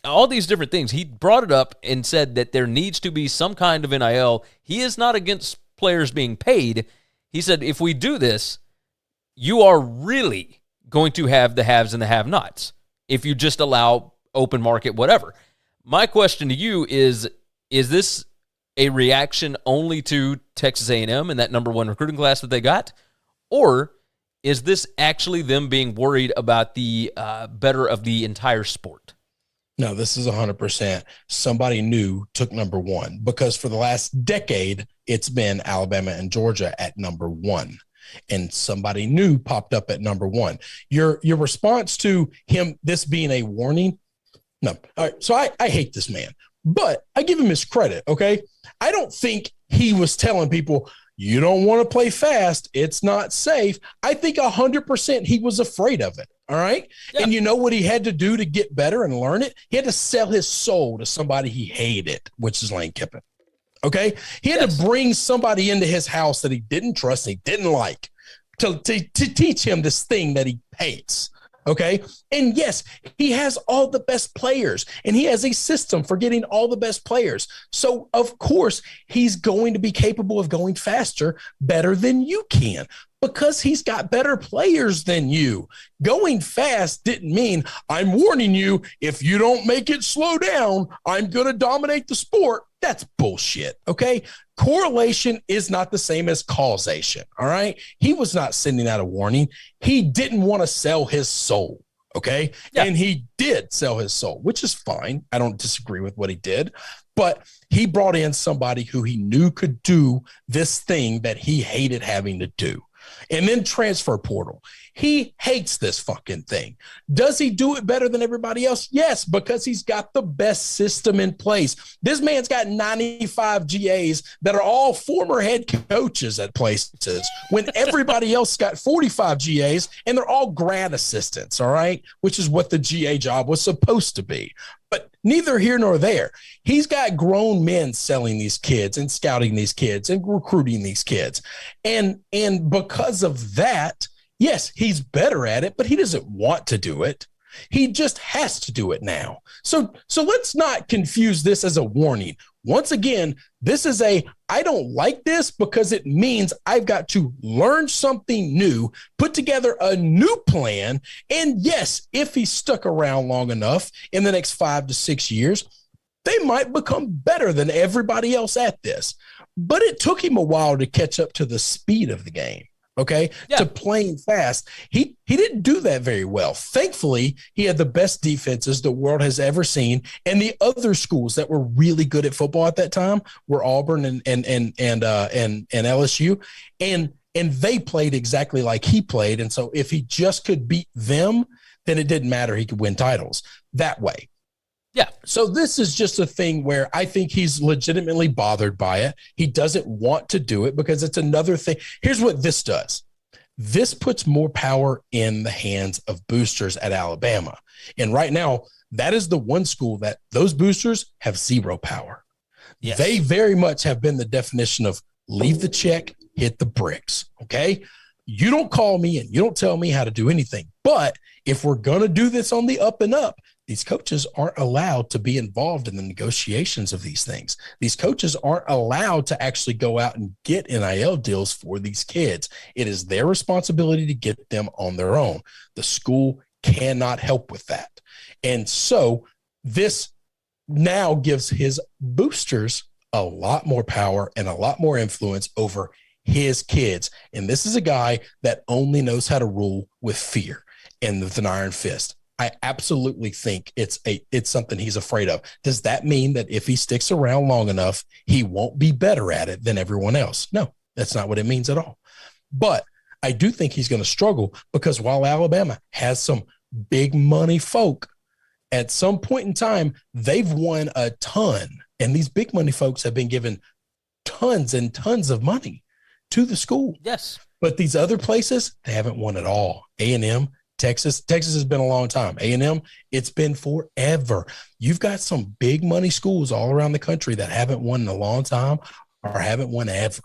S2: All these different things. He brought it up and said that there needs to be some kind of NIL. He is not against players being paid. He said, if we do this, you are really going to have the haves and the have-nots if you just allow open market whatever. My question to you is this a reaction only to Texas A&M and that number 1 recruiting class that they got? Or is this actually them being worried about the better of the entire sport?
S3: No, this is 100%. Somebody new took number 1, because for the last decade, it's been Alabama and Georgia at number 1. And somebody new popped up at number 1. Your response to him, this being a warning? No. All right, so I hate this man. But I give him his credit, okay? I don't think he was telling people, you don't want to play fast. It's not safe. I think 100% he was afraid of it, all right? Yeah. And you know what he had to do to get better and learn it? He had to sell his soul to somebody he hated, which is Lane Kiffin, okay? He had to bring somebody into his house that he didn't trust, he didn't like, to teach him this thing that he hates, Okay. And yes, he has all the best players and he has a system for getting all the best players. So, of course, he's going to be capable of going faster, better than you can, because he's got better players than you. Going fast didn't mean I'm warning you, if you don't make it slow down, I'm going to dominate the sport. That's bullshit. Okay. Correlation is not the same as causation. All right. He was not sending out a warning. He didn't want to sell his soul. Okay. Yeah. And he did sell his soul, which is fine. I don't disagree with what he did, but he brought in somebody who he knew could do this thing that he hated having to do. And then transfer portal. He hates this fucking thing. Does he do it better than everybody else? Yes, because he's got the best system in place. This man's got 95 GAs that are all former head coaches at places when everybody else got 45 GAs and they're all grad assistants, all right, which is what the GA job was supposed to be. But neither here nor there. He's got grown men selling these kids and scouting these kids and recruiting these kids. And because of that, yes, he's better at it, but he doesn't want to do it. He just has to do it now. So let's not confuse this as a warning. Once again, this is I don't like this because it means I've got to learn something new, put together a new plan. And yes, if he stuck around long enough in the next 5 to 6 years, they might become better than everybody else at this. But it took him a while to catch up to the speed of the game. Okay. Yeah. To playing fast. He didn't do that very well. Thankfully, he had the best defenses the world has ever seen. And the other schools that were really good at football at that time were Auburn and LSU. And they played exactly like he played. And so if he just could beat them, then it didn't matter. He could win titles that way. Yeah. So this is just a thing where I think he's legitimately bothered by it. He doesn't want to do it because it's another thing. Here's what this does. This puts more power in the hands of boosters at Alabama. And right now, that is the one school that those boosters have zero power. Yes. They very much have been the definition of leave the check, hit the bricks. Okay. You don't call me and you don't tell me how to do anything. But if we're going to do this on the up and up, these coaches aren't allowed to be involved in the negotiations of these things. These coaches aren't allowed to actually go out and get NIL deals for these kids. It is their responsibility to get them on their own. The school cannot help with that. And so this now gives his boosters a lot more power and a lot more influence over his kids. And this is a guy that only knows how to rule with fear and with an iron fist. I absolutely think it's something he's afraid of. Does that mean that if he sticks around long enough, he won't be better at it than everyone else? No, that's not what it means at all. But I do think he's going to struggle because while Alabama has some big money folk, at some point in time, they've won a ton. And these big money folks have been given tons and tons of money to the school. Yes. But these other places, they haven't won at all. A&M, Texas has been a long time. A&M, it's been forever. You've got some big money schools all around the country that haven't won in a long time or haven't won ever.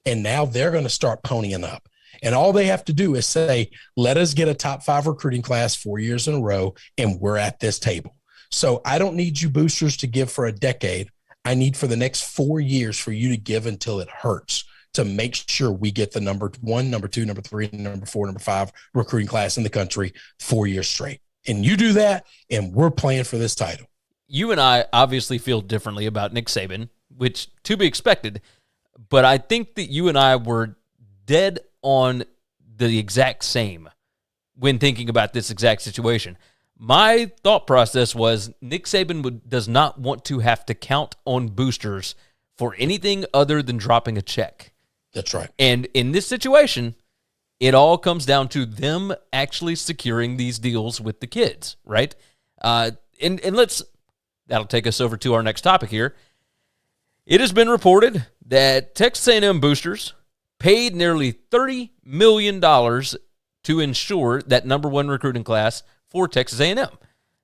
S3: And now they're going to start ponying up. And all they have to do is say, let us get a top 5 recruiting class 4 years in a row, and we're at this table. So I don't need you boosters to give for a decade. I need for the next 4 years for you to give until it hurts, to make sure we get the number 1, number 2, number 3, number 4, number 5 recruiting class in the country 4 years straight. And you do that, and we're playing for this title.
S2: You and I obviously feel differently about Nick Saban, which to be expected, but I think that you and I were dead on the exact same when thinking about this exact situation. My thought process was Nick Saban does not want to have to count on boosters for anything other than dropping a check.
S3: That's right.
S2: And in this situation, it all comes down to them actually securing these deals with the kids, right? And that'll take us over to our next topic here. It has been reported that Texas A&M boosters paid nearly $30 million to ensure that number 1 recruiting class for Texas A&M.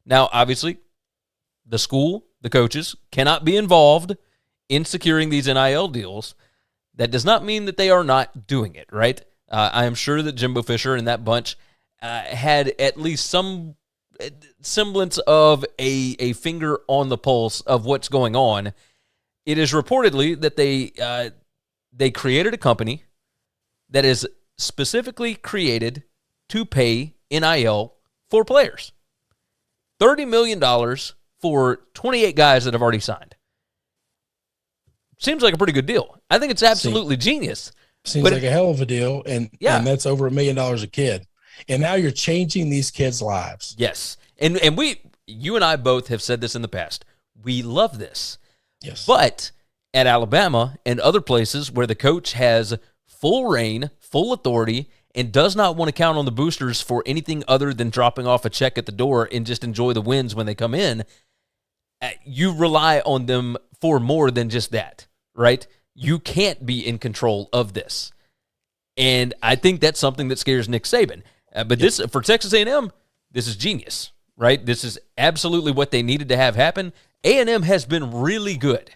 S2: Now, obviously, the school, the coaches, cannot be involved in securing these NIL deals. That does not mean that they are not doing it, right? I am sure that Jimbo Fisher and that bunch had at least some semblance of a finger on the pulse of what's going on. It is reportedly that they created a company that is specifically created to pay NIL for players. $30 million for 28 guys that have already signed. Seems like a pretty good deal. I think it's absolutely genius.
S3: Seems like a hell of a deal, and that's over $1 million a kid. And now you're changing these kids' lives.
S2: Yes. And you and I both have said this in the past. We love this.
S3: Yes.
S2: But at Alabama and other places where the coach has full reign, full authority, and does not want to count on the boosters for anything other than dropping off a check at the door and just enjoy the wins when they come in, you rely on them for more than just that, right? You can't be in control of this. And I think that's something that scares Nick Saban. But this, for Texas A&M, this is genius, right? This is absolutely what they needed to have happen. A&M has been really good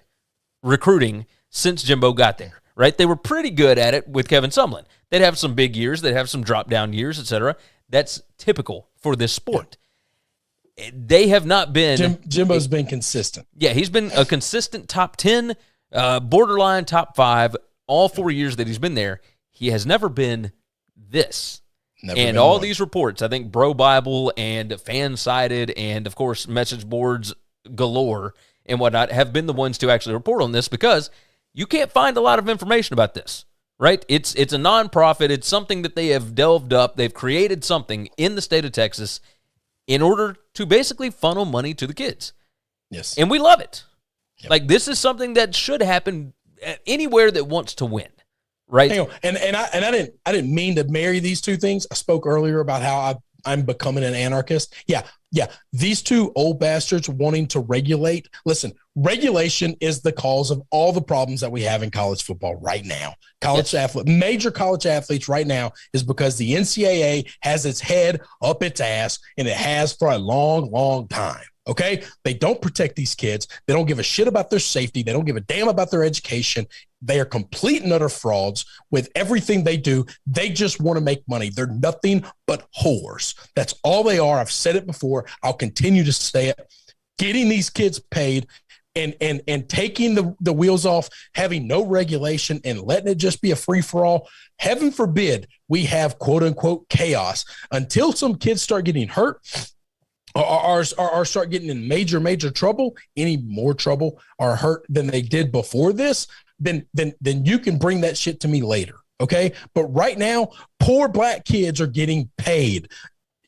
S2: recruiting since Jimbo got there, right? They were pretty good at it with Kevin Sumlin. They'd have some big years. They'd have some drop-down years, etc. That's typical for this sport. They have not been...
S3: Jimbo's been consistent.
S2: Yeah, he's been a consistent top 10, borderline top 5, all 4 years that he's been there. He has never been this. And all these reports, I think Bro Bible and Fansided and, of course, message boards galore and whatnot have been the ones to actually report on this because you can't find a lot of information about this, right? It's a nonprofit. It's something that they have delved up. They've created something in the state of Texas in order to basically funnel money to the kids.
S3: Yes.
S2: And we love it.
S3: Yep.
S2: Like, this is something that should happen anywhere that wants to win. Right.
S3: Hang on. And I didn't mean to marry these two things. I spoke earlier about how I'm becoming an anarchist. Yeah. These two old bastards wanting to regulate. Listen, regulation is the cause of all the problems that we have in college football right now. Major college athletes right now is because the NCAA has its head up its ass, and it has for a long, long time. Okay. They don't protect these kids. They don't give a shit about their safety. They don't give a damn about their education. They are complete and utter frauds with everything they do. They just want to make money. They're nothing but whores. That's all they are. I've said it before. I'll continue to say it. Getting these kids paid and taking the wheels off, having no regulation and letting it just be a free-for-all. Heaven forbid we have quote-unquote chaos until some kids start getting hurt or start getting in major trouble, any more trouble or hurt than they did before this, then you can bring that shit to me later, okay? But right now, poor black kids are getting paid.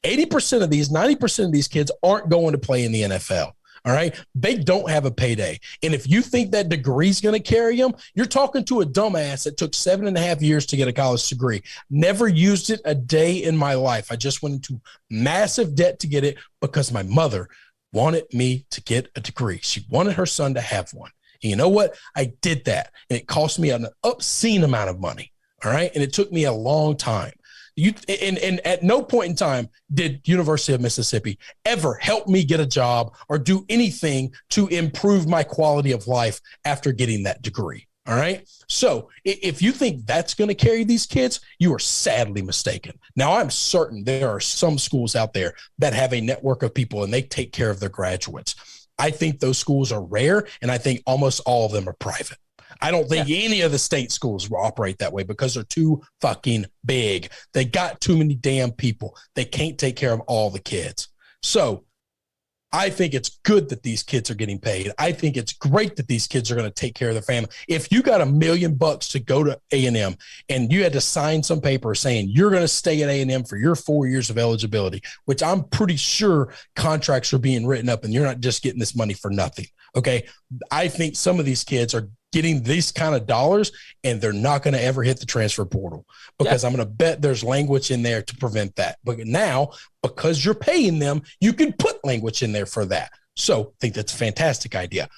S3: 80% of these, 90% of these kids aren't going to play in the NFL, all right? They don't have a payday. And if you think that degree's going to carry them, you're talking to a dumbass that took 7.5 years to get a college degree. Never used it a day in my life. I just went into massive debt to get it because my mother wanted me to get a degree. She wanted her son to have one. And you know what? I did that. And it cost me an obscene amount of money, all right? And it took me a long time. And at no point in time did University of Mississippi ever help me get a job or do anything to improve my quality of life after getting that degree. All right. So if you think that's going to carry these kids, you are sadly mistaken. Now, I'm certain there are some schools out there that have a network of people and they take care of their graduates. I think those schools are rare, and I think almost all of them are private. I don't think any of the state schools will operate that way because they're too fucking big. They got too many damn people. They can't take care of all the kids. So I think it's good that these kids are getting paid. I think it's great that these kids are going to take care of their family. If you got $1 million to go to A&M and you had to sign some paper saying you're going to stay at A&M for your 4 years of eligibility, which I'm pretty sure contracts are being written up and you're not just getting this money for nothing. Okay. I think some of these kids are getting these kind of dollars and they're not going to ever hit the transfer portal because I'm going to bet there's language in there to prevent that. But now, because you're paying them, you can put language in there for that. So I think that's a fantastic idea.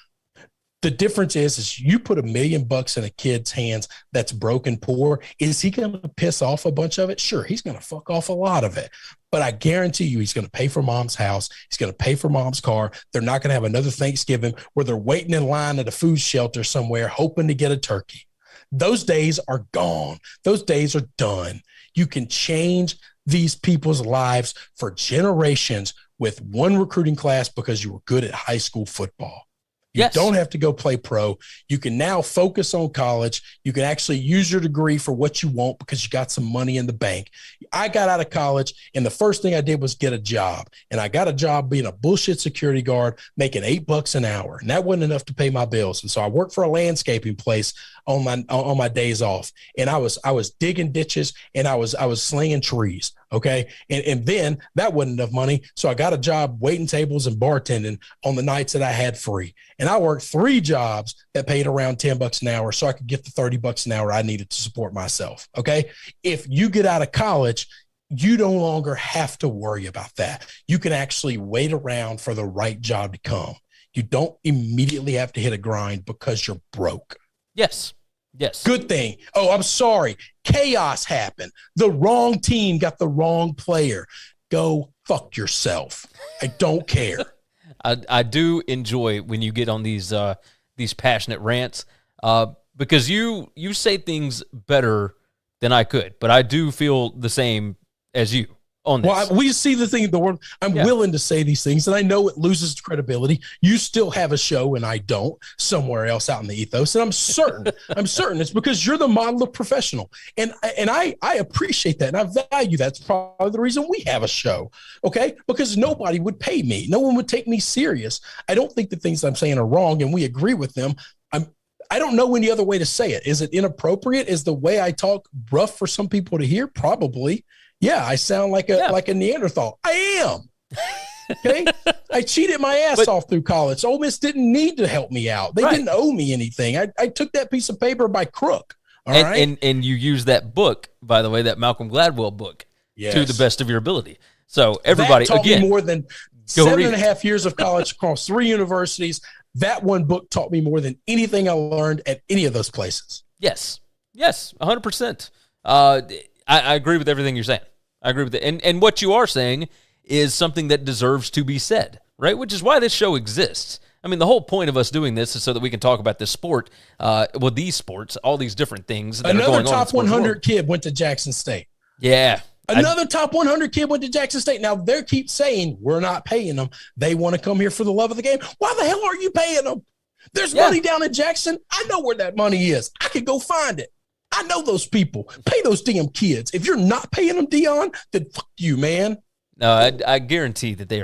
S3: The difference is you put $1 million in a kid's hands that's broken, poor. Is he going to piss off a bunch of it? Sure, he's going to fuck off a lot of it. But I guarantee you he's going to pay for mom's house. He's going to pay for mom's car. They're not going to have another Thanksgiving where they're waiting in line at a food shelter somewhere hoping to get a turkey. Those days are gone. Those days are done. You can change these people's lives for generations with one recruiting class because you were good at high school football. You don't have to go play pro. You can now focus on college. You can actually use your degree for what you want because you got some money in the bank. I got out of college, and the first thing I did was get a job. And I got a job being a bullshit security guard, making $8 an hour. And that wasn't enough to pay my bills. And so I worked for a landscaping place on my days off. And I was digging ditches, and I was slinging trees. Okay. And then that wasn't enough money. So I got a job waiting tables and bartending on the nights that I had free. And I worked 3 jobs that paid around $10 an hour so I could get the $30 an hour I needed to support myself. Okay. If you get out of college, you no longer have to worry about that. You can actually wait around for the right job to come. You don't immediately have to hit a grind because you're broke.
S2: Yes. Yes.
S3: Good thing. Oh, I'm sorry. Chaos happened. The wrong team got the wrong player. Go fuck yourself. I don't care.
S2: I do enjoy when you get on these passionate rants because you say things better than I could, but I do feel the same as you on this.
S3: Well, we see the thing. I'm willing to say these things, and I know it loses credibility. You still have a show, and I don't, somewhere else out in the ethos. And I'm certain it's because you're the model of professional, and I appreciate that, and I value that. That's probably the reason we have a show, okay? Because nobody would pay me, no one would take me serious. I don't think the things I'm saying are wrong, and we agree with them. I don't know any other way to say it. Is it inappropriate? Is the way I talk rough for some people to hear? Probably. Yeah, I sound like a Neanderthal. I am. Okay, I cheated my ass off through college. Ole Miss didn't need to help me out. They didn't owe me anything. I took that piece of paper by crook. All right,
S2: and you use that book, by the way, that Malcolm Gladwell book, to the best of your ability. So everybody,
S3: that taught
S2: again,
S3: me more than 7.5 years of college across 3 universities. That one book taught me more than anything I learned at any of those places.
S2: Yes, 100%. I agree with everything you're saying. I agree with it. And what you are saying is something that deserves to be said, right? Which is why this show exists. I mean, the whole point of us doing this is so that we can talk about this sport, these sports, all these different things that are going on.
S3: Another top 100 kid went to Jackson State.
S2: Yeah.
S3: Another top 100 kid went to Jackson State. Now, they keep saying, we're not paying them. They want to come here for the love of the game. Why the hell are you paying them? There's money down in Jackson. I know where that money is. I could go find it. I know those people. Pay those damn kids. If you're not paying them, Dion, then fuck you, man.
S2: No, I guarantee that they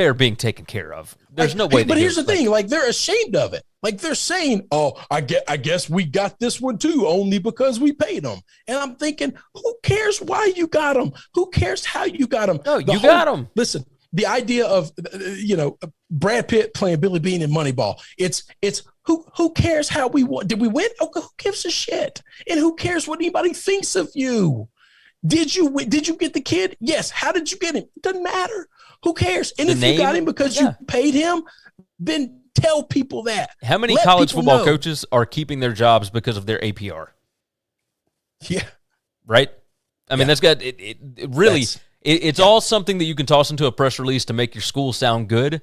S2: are being taken care of. There's no way.
S3: But here's the thing: like, they're ashamed of it. Like, they're saying, "Oh, I guess we got this one too, only because we paid them." And I'm thinking, who cares why you got them? Who cares how you got them?
S2: No, you got them.
S3: Listen, the idea of Brad Pitt playing Billy Bean in Moneyball. It's who cares how we won? Did we win? Okay, who gives a shit? And who cares what anybody thinks of you? Did you get the kid? Yes. How did you get him? It doesn't matter. Who cares? And if you got him because you paid him, then tell people that.
S2: How many college football coaches are keeping their jobs because of their APR?
S3: Yeah.
S2: Right? I mean, that's got it really. It's all something that you can toss into a press release to make your school sound good.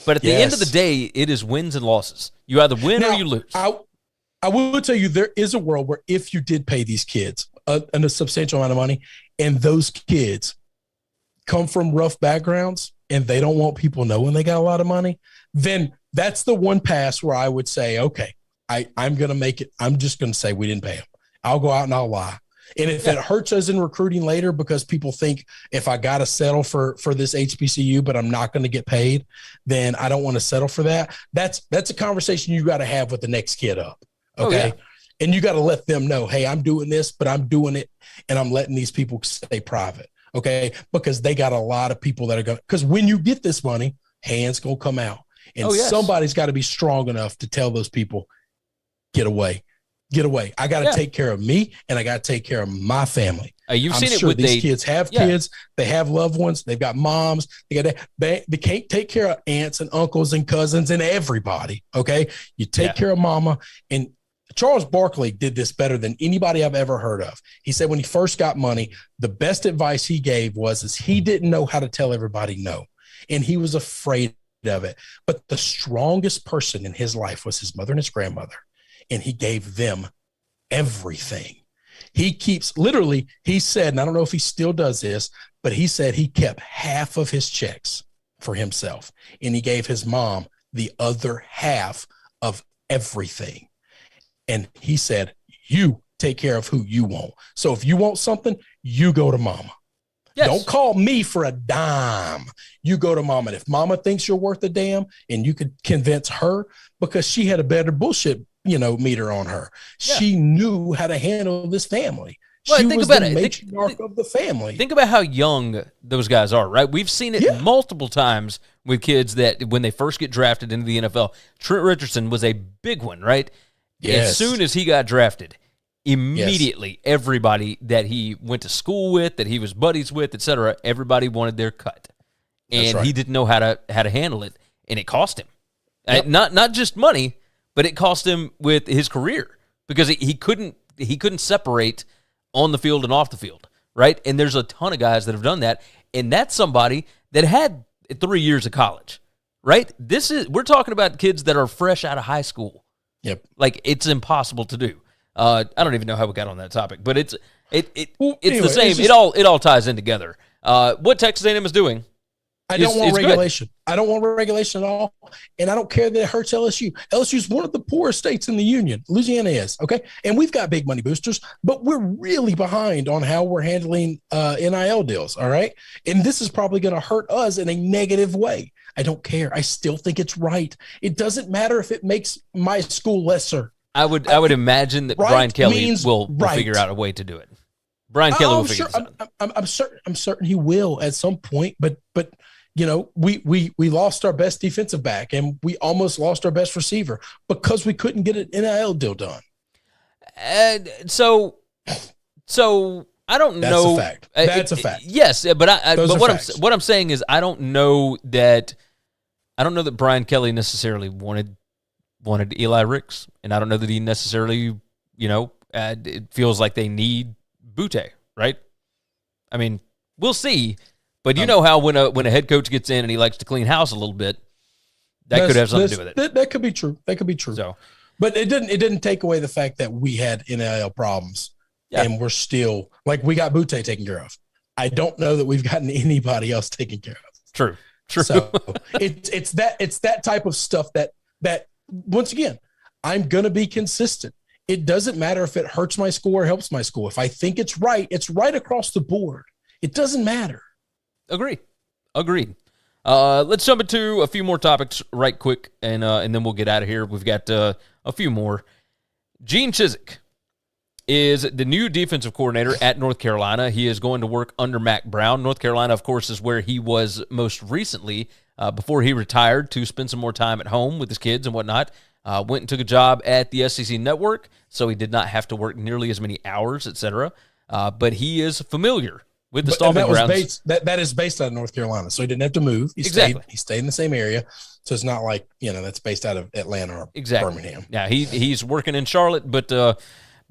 S2: But at the end of the day, it is wins and losses. You either win or you lose.
S3: I will tell you, there is a world where if you did pay these kids a substantial amount of money, and those kids come from rough backgrounds and they don't want people knowing they got a lot of money, then that's the one pass where I would say, okay, I'm going to make it. I'm just going to say we didn't pay them. I'll go out and I'll lie. And if it hurts us in recruiting later because people think if I got to settle for this HBCU, but I'm not going to get paid, then I don't want to settle for that. That's a conversation you got to have with the next kid up. Okay. And you got to let them know, hey, I'm doing this, but I'm doing it and I'm letting these people stay private. Okay. Because they got a lot of people that are going, because when you get this money, hands going to come out. And somebody's got to be strong enough to tell those people, get away. Get away. I got to take care of me, and I got to take care of my family.
S2: You've seen it with
S3: these kids have kids. They have loved ones. They've got moms. They can't take care of aunts and uncles and cousins and everybody. Okay. You take care of mama. And Charles Barkley did this better than anybody I've ever heard of. He said when he first got money, the best advice he gave was he didn't know how to tell everybody no. And he was afraid of it. But the strongest person in his life was his mother and his grandmother. And he gave them everything. He keeps literally, he said, and I don't know if he still does this, but he said he kept half of his checks for himself and he gave his mom the other half of everything. And he said, you take care of who you want. So if you want something, you go to mama. Yes. Don't call me for a dime. You go to mama. And if mama thinks you're worth a damn and you could convince her because she had a better bullshit, meter on her. Yeah. She knew how to handle this family. Well, she was the matriarch of the family.
S2: Think about how young those guys are, right? We've seen it multiple times with kids that when they first get drafted into the NFL. Trent Richardson was a big one, right? Yes. As soon as he got drafted, immediately everybody that he went to school with, that he was buddies with, etc., everybody wanted their cut. And he didn't know how to handle it, and it cost him. Yep. Not just money, but it cost him with his career because he couldn't separate on the field and off the field, right? And there's a ton of guys that have done that, and that's somebody that had 3 years of college, right? We're talking about kids that are fresh out of high school.
S3: Yep.
S2: Like, it's impossible to do. I don't even know how we got on that topic, but it's the same. It all ties in together. What Texas A&M is doing.
S3: I don't want regulation. Good. I don't want regulation at all. And I don't care that it hurts LSU. LSU is one of the poorest states in the union. Louisiana is, okay? And we've got big money boosters, but we're really behind on how we're handling NIL deals, all right? And this is probably going to hurt us in a negative way. I don't care. I still think it's right. It doesn't matter if it makes my school lesser.
S2: I would imagine that Brian Kelly will figure out a way to do it. Brian Kelly will figure it out.
S3: I'm certain he will at some point, but we lost our best defensive back and we almost lost our best receiver because we couldn't get an NIL deal done.
S2: So I don't know.
S3: That's a fact. That's a fact.
S2: Yes, but what I'm saying is I don't know that Brian Kelly necessarily wanted Eli Ricks, and I don't know that he necessarily, it feels like they need Butte, right? I mean, we'll see. But you know how when a head coach gets in and he likes to clean house a little bit, that could have something to do with it.
S3: That could be true. That could be true.
S2: So,
S3: but it didn't take away the fact that we had NIL problems, and we're still we got Butte taken care of. I don't know that we've gotten anybody else taken care of.
S2: True.
S3: So it's that type of stuff that once again, I'm gonna be consistent. It doesn't matter if it hurts my school or helps my school. If I think it's right across the board. It doesn't matter.
S2: Agreed. Let's jump into a few more topics right quick, and then we'll get out of here. We've got a few more. Gene Chizik is the new defensive coordinator at North Carolina. He is going to work under Mack Brown. North Carolina, of course, is where he was most recently before he retired to spend some more time at home with his kids and whatnot. Went and took a job at the SEC Network, so he did not have to work nearly as many hours, etc. But he is familiar with the stomping grounds.
S3: That is based out of North Carolina, so he didn't have to move. He stayed in the same area, so it's not like that's based out of Atlanta or Birmingham.
S2: Yeah, he's working in Charlotte, but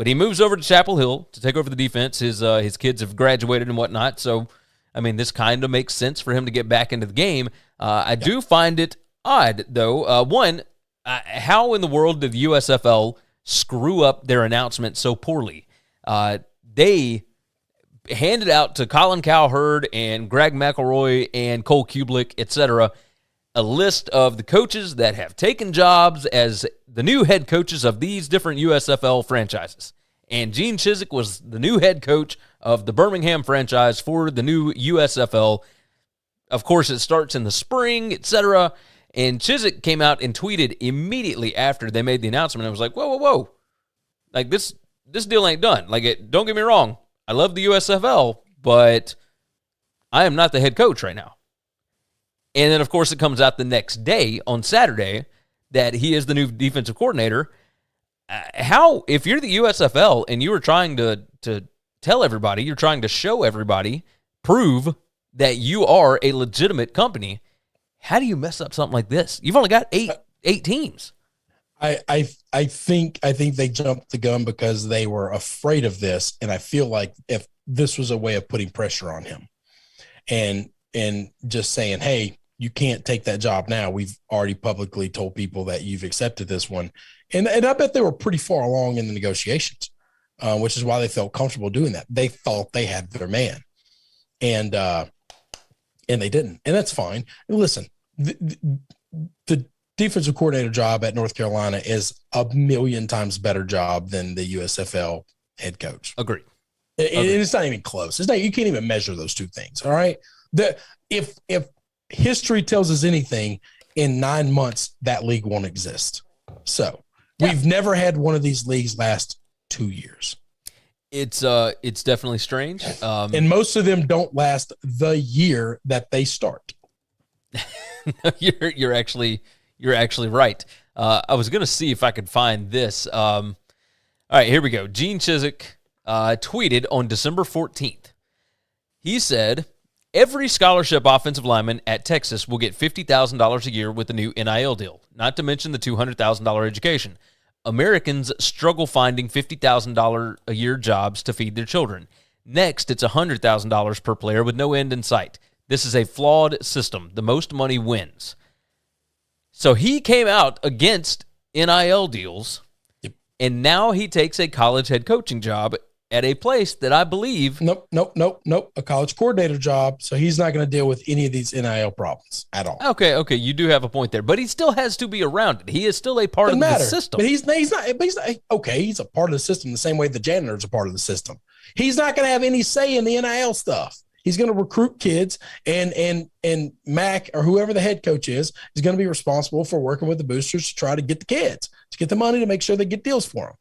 S2: he moves over to Chapel Hill to take over the defense. His kids have graduated and whatnot, so I mean this kind of makes sense for him to get back into the game. I do find it odd though. How in the world did the USFL screw up their announcement so poorly? They handed out to Colin Cowherd and Greg McElroy and Cole Kubelik, etc., a list of the coaches that have taken jobs as the new head coaches of these different USFL franchises. And Gene Chizik was the new head coach of the Birmingham franchise for the new USFL. Of course, it starts in the spring, etc., and Chizik came out and tweeted immediately after they made the announcement. I was like, whoa. Like, this deal ain't done. Like, don't get me wrong. I love the USFL, but I am not the head coach right now. And then, of course, it comes out the next day on Saturday that he is the new defensive coordinator. If you're the USFL and you were trying to tell everybody, you're trying to show everybody, prove that you are a legitimate company, how do you mess up something like this? You've only got eight teams.
S3: I think they jumped the gun because they were afraid of this, and I feel like if this was a way of putting pressure on him, and just saying, hey, you can't take that job now. We've already publicly told people that you've accepted this one, and I bet they were pretty far along in the negotiations. which is why they felt comfortable doing that. They thought they had their man, and they didn't, and that's fine. And listen, the defensive coordinator job at North Carolina is a million times better job than the USFL head coach.
S2: Agreed.
S3: It's not even close. It's not. You can't even measure those two things. All right. If history tells us anything, in 9 months that league won't exist. So we've never had one of these leagues last 2 years.
S2: It's definitely strange.
S3: And most of them don't last the year that they start.
S2: You're actually right. I was gonna see if I could find this. All right, here we go. Gene Chizik tweeted on December 14th. He said, every scholarship offensive lineman at Texas will get $50,000 a year with the new NIL deal, not to mention the $200,000 education. Americans struggle finding $50,000 a year jobs to feed their children. Next, it's $100,000 per player with no end in sight. This is a flawed system. The most money wins. So he came out against NIL deals, and now he takes a college head coaching job at a place that I believe.
S3: Nope. A college coordinator job. So he's not going to deal with any of these NIL problems at all.
S2: Okay. You do have a point there, but he still has to be around it. He is still a part of the system.
S3: But he's not. Okay, he's a part of the system the same way the janitor's a part of the system. He's not going to have any say in the NIL stuff. He's going to recruit kids, and Mac or whoever the head coach is going to be responsible for working with the boosters to try to get the kids, to get the money to make sure they get deals for them.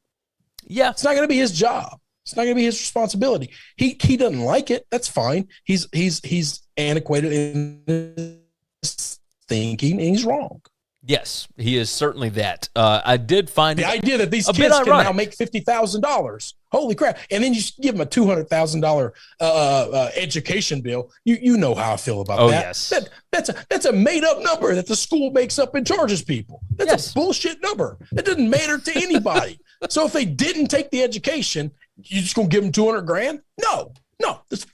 S3: Yeah, it's not going to be his job. It's not going to be his responsibility. He doesn't like it. That's fine. He's antiquated in his thinking, and he's wrong.
S2: Yes, he is certainly that. I did find
S3: the idea that these kids can now make $50,000. Holy crap! And then you give them a $200,000 education bill. You know how I feel about that.
S2: Yes.
S3: That's a made up number that the school makes up and charges people. That's a bullshit number. It doesn't matter to anybody. So if they didn't take the education, you just gonna give them $200,000? No,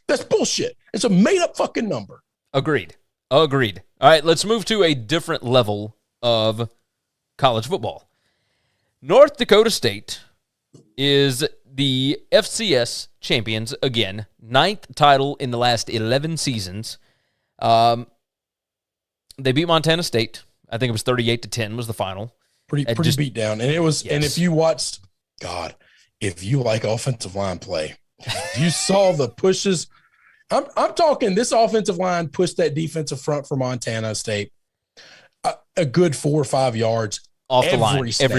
S3: that's bullshit. It's a made up fucking number.
S2: Agreed. All right, let's move to a different level of college football. North Dakota State is the FCS champions again, 9th title in the last 11 seasons. They beat Montana State. I think it was 38-10 was the final.
S3: Pretty beat down. And it was, yes. And if you watched, God, if you like offensive line play, you saw the pushes. I'm talking this offensive line pushed that defensive front for Montana State a good 4 or 5 yards
S2: off the line,
S3: snap,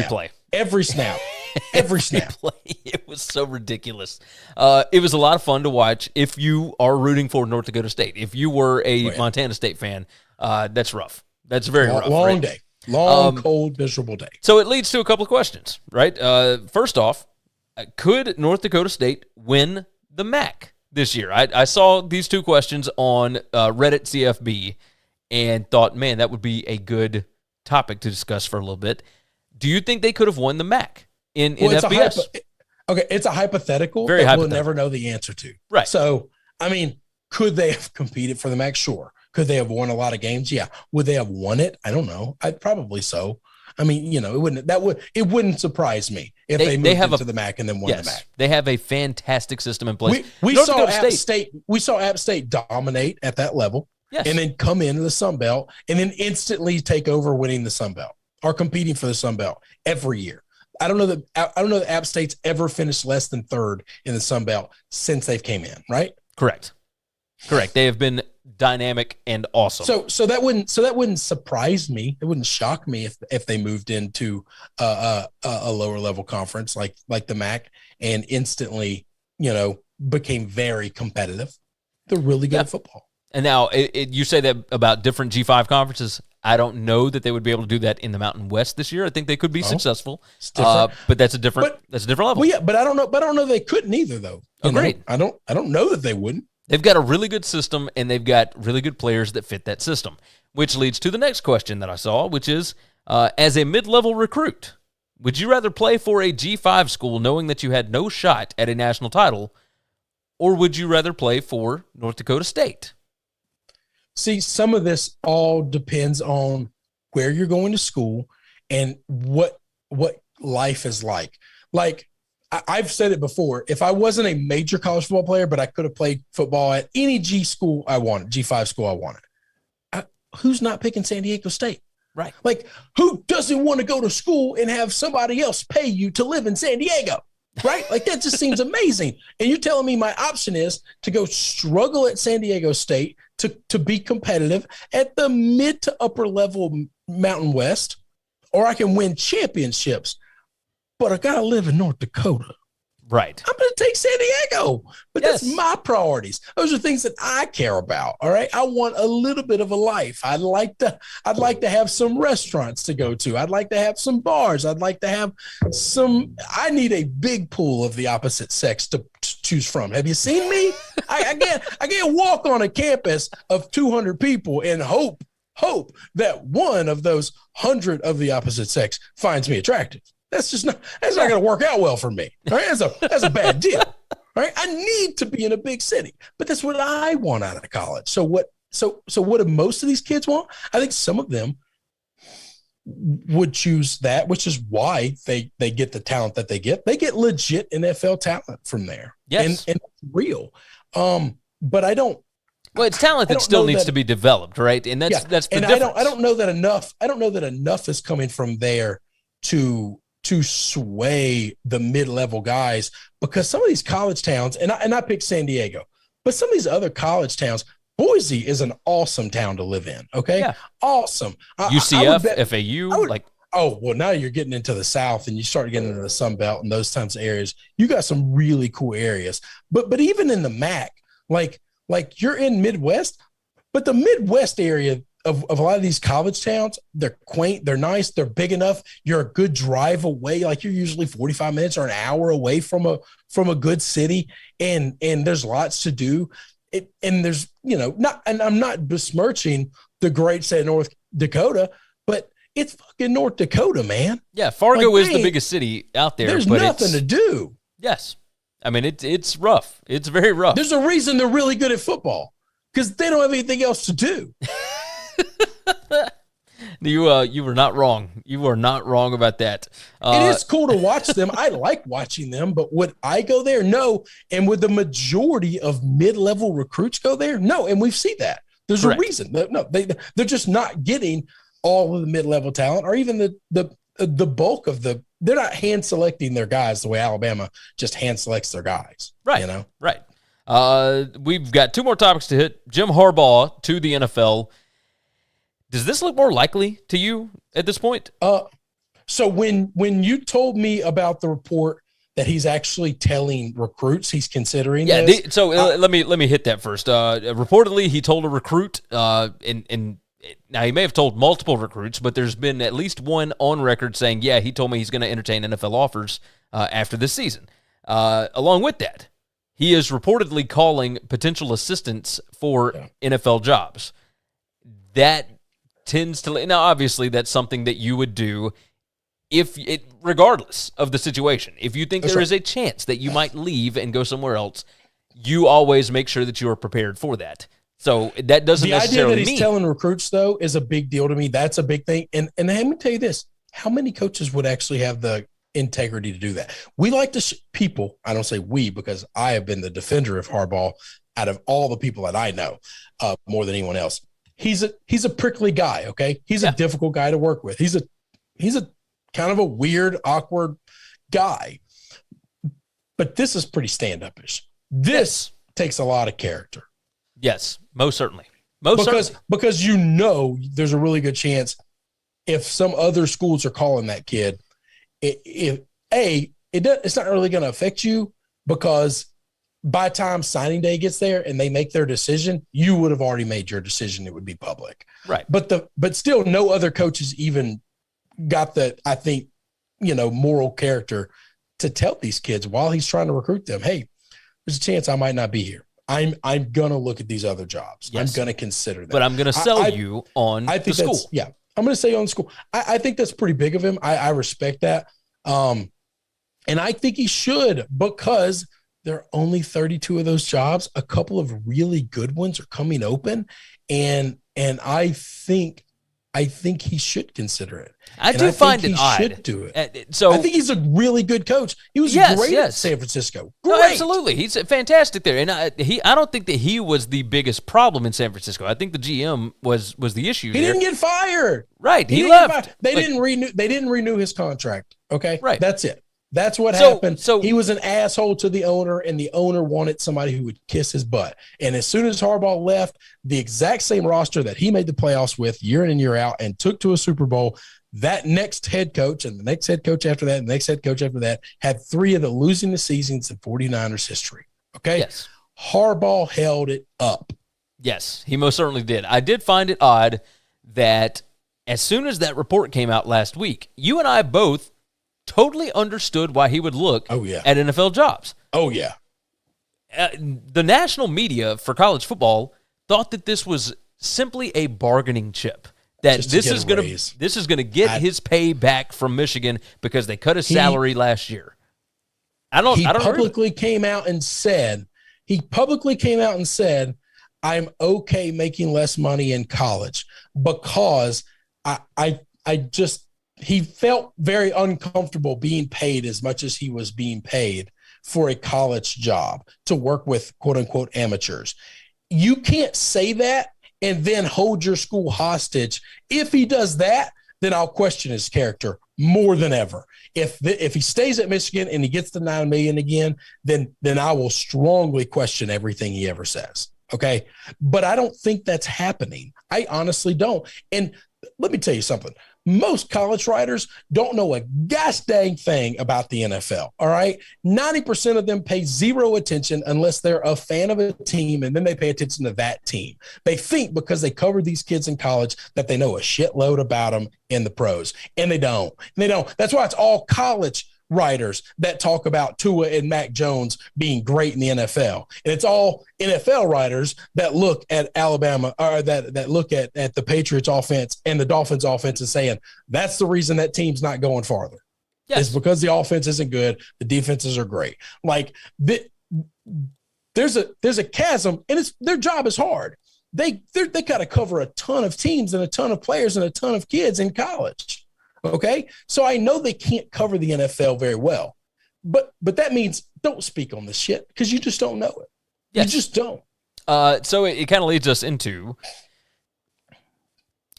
S3: every snap.
S2: Play. It was so ridiculous. It was a lot of fun to watch. If you are rooting for North Dakota State, if you were a Montana State fan, that's rough. That's very rough.
S3: Long day. Cold, miserable day.
S2: So it leads to a couple of questions, right? First off, could North Dakota State win the MAC this year? I saw these two questions on Reddit CFB and thought, man, that would be a good topic to discuss for a little bit. Do you think they could have won the MAC in FBS?
S3: It's a hypothetical that we'll never know the answer to.
S2: Right.
S3: So, I mean, could they have competed for the MAC? Sure. Could they have won a lot of games? Yeah. Would they have won it? I don't know. Probably so. I mean, it wouldn't surprise me if they moved into the MAC and then won the MAC.
S2: They have a fantastic system in place.
S3: We saw App State dominate at that level. Yes. And then come into the Sun Belt and then instantly take over winning the Sun Belt or competing for the Sun Belt every year. I don't know that App State's ever finished less than third in the Sun Belt since they've came in, right?
S2: Correct. They have been dynamic and awesome.
S3: So that wouldn't surprise me. It wouldn't shock me if they moved into a lower level conference like the MAC and instantly, became very competitive. They're really good at football.
S2: And now you say that about different G5 conferences. I don't know that they would be able to do that in the Mountain West this year. I think they could be successful, but that's a different level.
S3: Well, yeah, but I don't know they couldn't either, though.
S2: Agreed.
S3: I don't know that they wouldn't.
S2: They've got a really good system, and they've got really good players that fit that system, which leads to the next question that I saw, which is, as a mid-level recruit, would you rather play for a G5 school knowing that you had no shot at a national title, or would you rather play for North Dakota State?
S3: See, some of this all depends on where you're going to school and what life is like. Like, I've said it before. If I wasn't a major college football player, but I could have played football at any G school I wanted, G5 school I wanted, who's not picking San Diego State?
S2: Right.
S3: Like, who doesn't want to go to school and have somebody else pay you to live in San Diego? Right? Like, that just seems amazing. And you're telling me my option is to go struggle at San Diego State to be competitive at the mid to upper level Mountain West, or I can win championships, but I got to live in North Dakota.
S2: Right.
S3: I'm going to take San Diego, but
S2: Yes.
S3: that's my priorities. Those are things that I care about. All right. I want a little bit of a life. I'd like to have some restaurants to go to. I'd like to have some bars. I'd like to have I need a big pool of the opposite sex to choose from. Have you seen me? I can't walk on a campus of 200 people and hope that one of those 100 of the opposite sex finds me attractive. That's not going to work out well for me. All right? That's a bad deal. All right? I need to be in a big city, but that's what I want out of college. So what do most of these kids want? I think some of them would choose that, which is why they get the talent that they get. They get legit NFL talent from there.
S2: Yes.
S3: And it's real. But I don't.
S2: Well, it's talent that still needs to be developed, right? And that's the difference.
S3: I don't know that enough is coming from there to sway the mid-level guys, because some of these college towns, and I picked San Diego, but some of these other college towns, Boise is an awesome town to live in. Okay. Yeah. Awesome.
S2: UCF, FAU,
S3: oh, well, now you're getting into the South and you start getting into the Sun Belt and those types of areas. You got some really cool areas, but even in the MAC, like you're in Midwest, but the Midwest area of a lot of these college towns, they're quaint, they're nice, they're big enough. You're a good drive away. Like, you're usually 45 minutes or an hour away from a good city. And there's lots to do. And there's, and I'm not besmirching the great state of North Dakota, but it's fucking North Dakota, man.
S2: Yeah. Fargo is the biggest city out there.
S3: There's nothing to do.
S2: Yes. I mean, it's rough. It's very rough.
S3: There's a reason they're really good at football, because they don't have anything else to do.
S2: You were not wrong. You were not wrong about that.
S3: It is cool to watch them. I like watching them, but would I go there? No. And would the majority of mid-level recruits go there? No. And we've seen that. There's Correct. A reason. No, they're just not getting all of the mid-level talent, or even the bulk of they're not hand selecting their guys the way Alabama just hand selects their guys.
S2: Right. Right. We've got two more topics to hit. Jim Harbaugh to the NFL. Does this look more likely to you at this point?
S3: So when you told me about the report that he's actually telling recruits he's considering this,
S2: let me hit that first. Reportedly, he told a recruit, and now he may have told multiple recruits, but there's been at least one on record saying, yeah, he told me he's going to entertain NFL offers after this season. Along with that, he is reportedly calling potential assistants for NFL jobs. That tends to, now obviously that's something that you would do regardless of the situation. If you think there is a chance that you might leave and go somewhere else, you always make sure that you are prepared for that. So that doesn't necessarily mean. The idea that he's telling recruits, though, is a big deal to me. That's a big thing. And let me tell you this, how many coaches would actually have the integrity to do that? We like to people, I don't say we, because I have been the defender of Harbaugh out of all the people that I know, more than anyone else. He's a prickly guy, okay? He's a difficult guy to work with. He's a kind of a weird, awkward guy. But this is pretty stand-up-ish. This takes a lot of character. Yes, most certainly.
S3: Because there's a really good chance if some other schools are calling that kid, it's not really going to affect you, because by the time signing day gets there and they make their decision, you would have already made your decision. It would be public.
S2: Right.
S3: But still, no other coaches even got the, I think, moral character to tell these kids while he's trying to recruit them, hey, there's a chance I might not be here. I'm going to look at these other jobs. Yes. I'm going to consider that.
S2: But I'm going to sell you on the school.
S3: Yeah. I'm going to say on the school. I think that's pretty big of him. I respect that. And I think he should, because there are only 32 of those jobs. A couple of really good ones are coming open. And I think I think he should consider it.
S2: I do find it odd.
S3: He should do it.
S2: So
S3: I think he's a really good coach. He was great at San Francisco. Great.
S2: No, absolutely. He's fantastic there. And I don't think that he was the biggest problem in San Francisco. I think the GM was the issue.
S3: He didn't get fired.
S2: Right. He left.
S3: They didn't renew his contract. Okay.
S2: Right.
S3: That's it. That's what happened.
S2: So
S3: he was an asshole to the owner, and the owner wanted somebody who would kiss his butt. And as soon as Harbaugh left, the exact same roster that he made the playoffs with year in and year out and took to a Super Bowl, that next head coach and the next head coach after that and the next head coach after that had 3 of the losing the seasons in 49ers history. Okay?
S2: Yes.
S3: Harbaugh held it up.
S2: Yes, he most certainly did. I did find it odd that as soon as that report came out last week, you and I both totally understood why he would look at NFL jobs.
S3: Oh, yeah.
S2: The national media for college football thought that this was simply a bargaining chip, that this is going to get his pay back from Michigan because they cut his salary last year. He publicly came out and said, I'm okay making less money in college because he felt very uncomfortable being paid as much as he was being paid for a college job to work with quote unquote amateurs. You can't say that and then hold your school hostage. If he does that, then I'll question his character more than ever. If he stays at Michigan and he gets the $9 million again, then I will strongly question everything he ever says. Okay. But I don't think that's happening. I honestly don't. And let me tell you something. Most college writers don't know a gosh dang thing about the NFL, all right? 90% of them pay zero attention unless they're a fan of a team, and then they pay attention to that team. They think because they cover these kids in college that they know a shitload about them in the pros, and they don't. That's why it's all college writers that talk about Tua and Mac Jones being great in the NFL. And it's all NFL writers that look at Alabama or that look at the Patriots offense and the Dolphins offense and saying, that's the reason that team's not going farther. Yes. It's because the offense isn't good. The defenses are great. Like there's a chasm, and their job is hard. They got to cover a ton of teams and a ton of players and a ton of kids in college. Okay, so I know they can't cover the NFL very well, but that means don't speak on this shit because you just don't know it. Yes. You just don't. So it kind of leads us into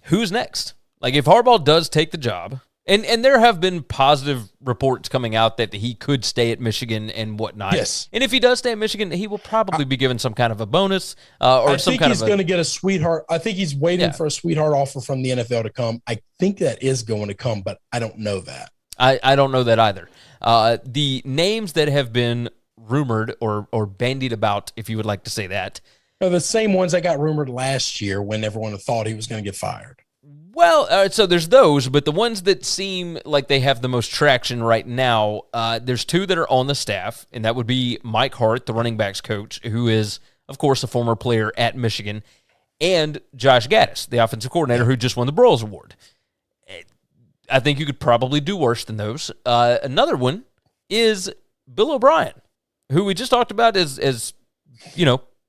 S2: who's next. Like if Harbaugh does take the job, and there have been positive reports coming out that he could stay at Michigan and whatnot. Yes. And if he does stay at Michigan, he will probably be given some kind of a bonus or some kind of. I think he's
S3: going to get a sweetheart. I think he's waiting for a sweetheart offer from the NFL to come. I think that is going to come, but I don't know that.
S2: I don't know that either. The names that have been rumored or bandied about, if you would like to say that,
S3: are the same ones that got rumored last year when everyone thought he was going to get fired.
S2: Well, so there's those, but the ones that seem like they have the most traction right now, there's 2 that are on the staff, and that would be Mike Hart, the running backs coach, who is, of course, a former player at Michigan, and Josh Gaddis, the offensive coordinator who just won the Broyles Award. I think you could probably do worse than those. Another one is Bill O'Brien, who we just talked about as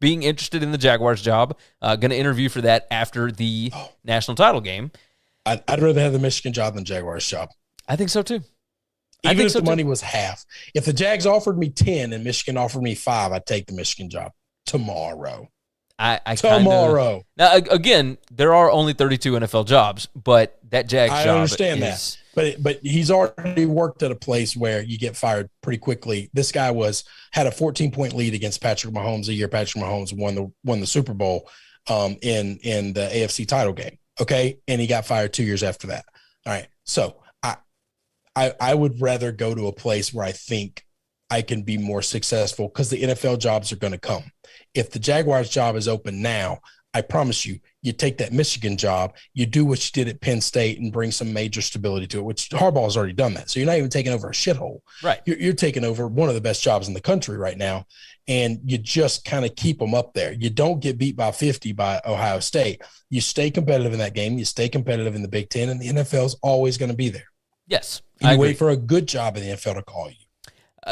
S2: being interested in the Jaguars job, going to interview for that after the national title game.
S3: I'd rather have the Michigan job than the Jaguars job.
S2: I think so too.
S3: Even if the money was half. If the Jags offered me 10 and Michigan offered me 5, I'd take the Michigan job tomorrow.
S2: Tomorrow. Now, again, there are only 32 NFL jobs, but that Jags job
S3: I understand that. But he's already worked at a place where you get fired pretty quickly. This guy had a 14-point lead against Patrick Mahomes a year. Patrick Mahomes won the Super Bowl in the AFC title game. Okay, and he got fired 2 years after that. All right, so I would rather go to a place where I think I can be more successful because the NFL jobs are going to come. If the Jaguars job is open now, I promise you, you take that Michigan job, you do what you did at Penn State and bring some major stability to it, which Harbaugh has already done that. So you're not even taking over a shithole.
S2: Right.
S3: You're taking over one of the best jobs in the country right now, and you just kind of keep them up there. You don't get beat by 50 by Ohio State. You stay competitive in that game. You stay competitive in the Big Ten, and the NFL is always going to be there.
S2: Yes.
S3: And you wait for a good job in the NFL to call you.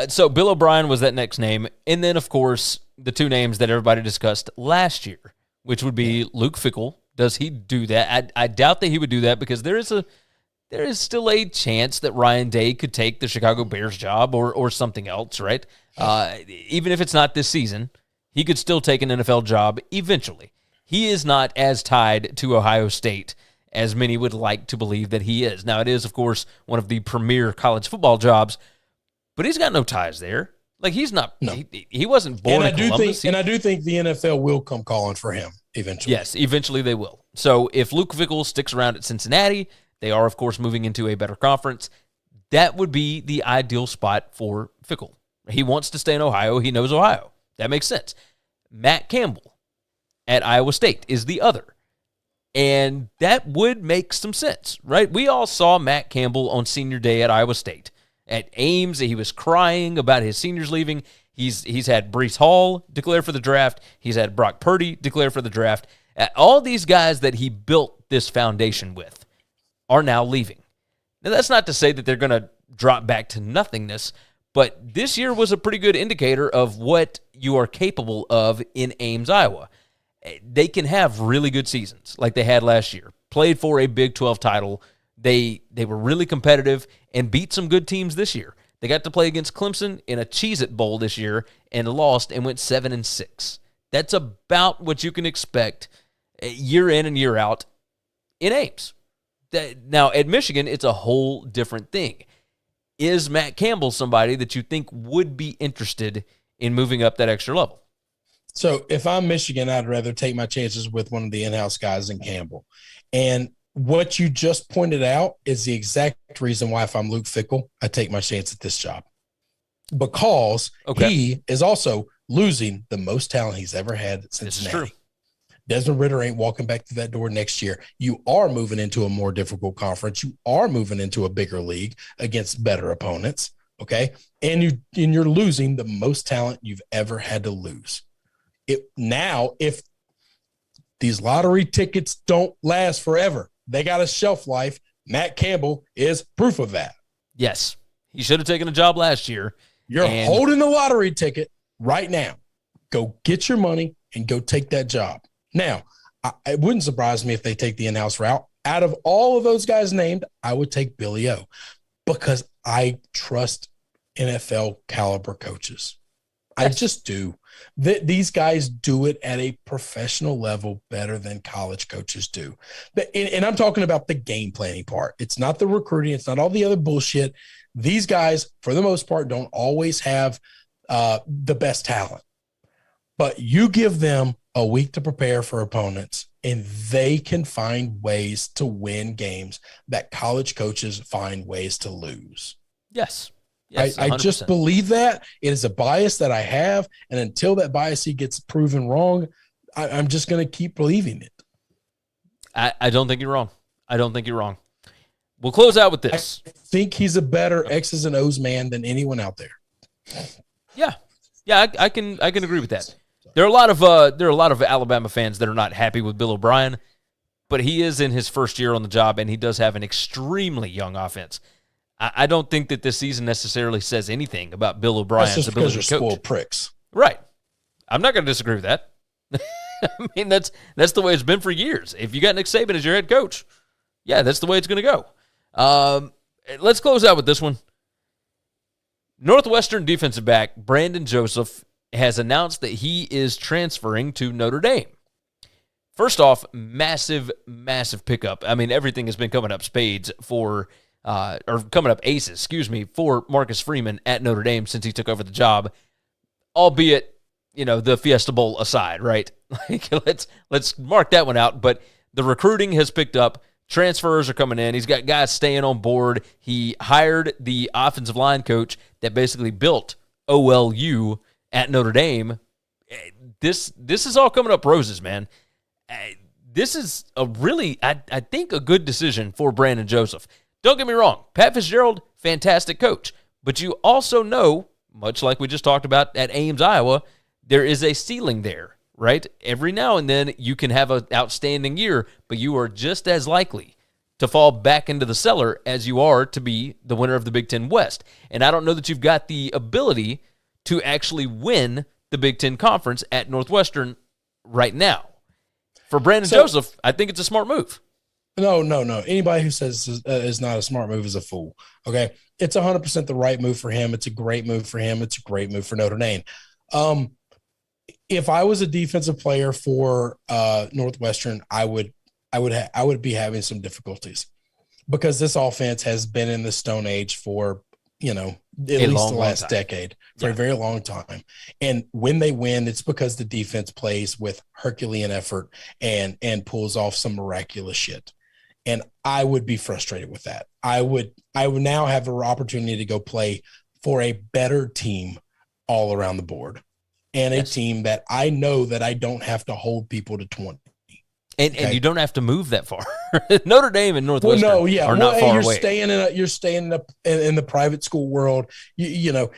S2: So Bill O'Brien was that next name. And then, of course, the 2 names that everybody discussed last year, which would be Luke Fickell, Does he do that? I doubt that he would do that because there is still a chance that Ryan Day could take the Chicago Bears job or something else, right? Even if it's not this season, he could still take an NFL job eventually. He is not as tied to Ohio State as many would like to believe that he is. Now, it is, of course, one of the premier college football jobs, but he's got no ties there. Like, he's not – he wasn't born in Columbus.
S3: I do think the NFL will come calling for him eventually.
S2: Yes, eventually they will. So if Luke Fickell sticks around at Cincinnati, they are, of course, moving into a better conference. That would be the ideal spot for Fickell. He wants to stay in Ohio. He knows Ohio. That makes sense. Matt Campbell at Iowa State is the other. And that would make some sense, right? We all saw Matt Campbell on senior day at Iowa State. At Ames, he was crying about his seniors leaving. He's had Breece Hall declare for the draft. He's had Brock Purdy declare for the draft. All these guys that he built this foundation with are now leaving. Now, that's not to say that they're going to drop back to nothingness, but this year was a pretty good indicator of what you are capable of in Ames, Iowa. They can have really good seasons like they had last year. Played for a Big 12 title. They were really competitive and beat some good teams this year. They got to play against Clemson in a Cheez-It Bowl this year and lost and went 7-6. That's about what you can expect year in and year out in Ames. Now, at Michigan, it's a whole different thing. Is Matt Campbell somebody that you think would be interested in moving up that extra level?
S3: So if I'm Michigan, I'd rather take my chances with one of the in-house guys than Campbell. And what you just pointed out is the exact reason why if I'm Luke Fickell, I take my chance at this job. Because he is also losing the most talent he's ever had at Cincinnati.
S2: This is true.
S3: Desmond Ridder ain't walking back through that door next year. You are moving into a more difficult conference. You are moving into a bigger league against better opponents, okay? And you're losing the most talent you've ever had to lose. Now, if these lottery tickets don't last forever, they got a shelf life. Matt Campbell is proof of that.
S2: Yes. He should have taken a job last year.
S3: You're holding the lottery ticket right now. Go get your money and go take that job. Now, it wouldn't surprise me if they take the in-house route. Out of all of those guys named, I would take Billy O because I trust NFL caliber coaches. I just do. These guys do it at a professional level better than college coaches do. And I'm talking about the game planning part. It's not the recruiting. It's not all the other bullshit. These guys, for the most part, don't always have the best talent. But you give them a week to prepare for opponents, and they can find ways to win games that college coaches find ways to lose.
S2: Yes. Yes,
S3: I just believe that. It is a bias that I have, and until that bias gets proven wrong, I'm just going to keep believing it.
S2: I don't think you're wrong. I don't think you're wrong. We'll close out with this.
S3: I think he's a better X's and O's man than anyone out there.
S2: Yeah, I can agree with that. There are a lot of Alabama fans that are not happy with Bill O'Brien, but he is in his first year on the job, and he does have an extremely young offense. I don't think that this season necessarily says anything about Bill O'Brien's ability to coach.
S3: Spoiled pricks.
S2: Right. I'm not going to disagree with that. I mean, that's the way it's been for years. If you got Nick Saban as your head coach, yeah, that's the way it's going to go. Let's close out with this one. Northwestern defensive back Brandon Joseph has announced that he is transferring to Notre Dame. First off, massive, massive pickup. I mean, everything has been coming up spades for coming up aces, for Marcus Freeman at Notre Dame since he took over the job, albeit, the Fiesta Bowl aside, right? Like, let's mark that one out. But the recruiting has picked up. Transfers are coming in. He's got guys staying on board. He hired the offensive line coach that basically built OLU at Notre Dame. This is all coming up roses, man. This is a really, I think, a good decision for Brandon Joseph. Don't get me wrong. Pat Fitzgerald, fantastic coach. But you also know, much like we just talked about at Ames, Iowa, there is a ceiling there, right? Every now and then you can have an outstanding year, but you are just as likely to fall back into the cellar as you are to be the winner of the Big Ten West. And I don't know that you've got the ability to actually win the Big Ten Conference at Northwestern right now. For Brandon Joseph, I think it's a smart move.
S3: No. Anybody who says is not a smart move is a fool. Okay. It's 100% the right move for him. It's a great move for him. It's a great move for Notre Dame. If I was a defensive player for Northwestern, I would be having some difficulties because this offense has been in the Stone Age for, at least the last decade, for a very long time. And when they win, it's because the defense plays with Herculean effort and pulls off some miraculous shit. And I would be frustrated with that. I would now have an opportunity to go play for a better team all around the board and a team that I know that I don't have to hold people to 20.
S2: And you don't have to move that far. Notre Dame and Northwestern are not far away.
S3: You're staying in the private school world. You're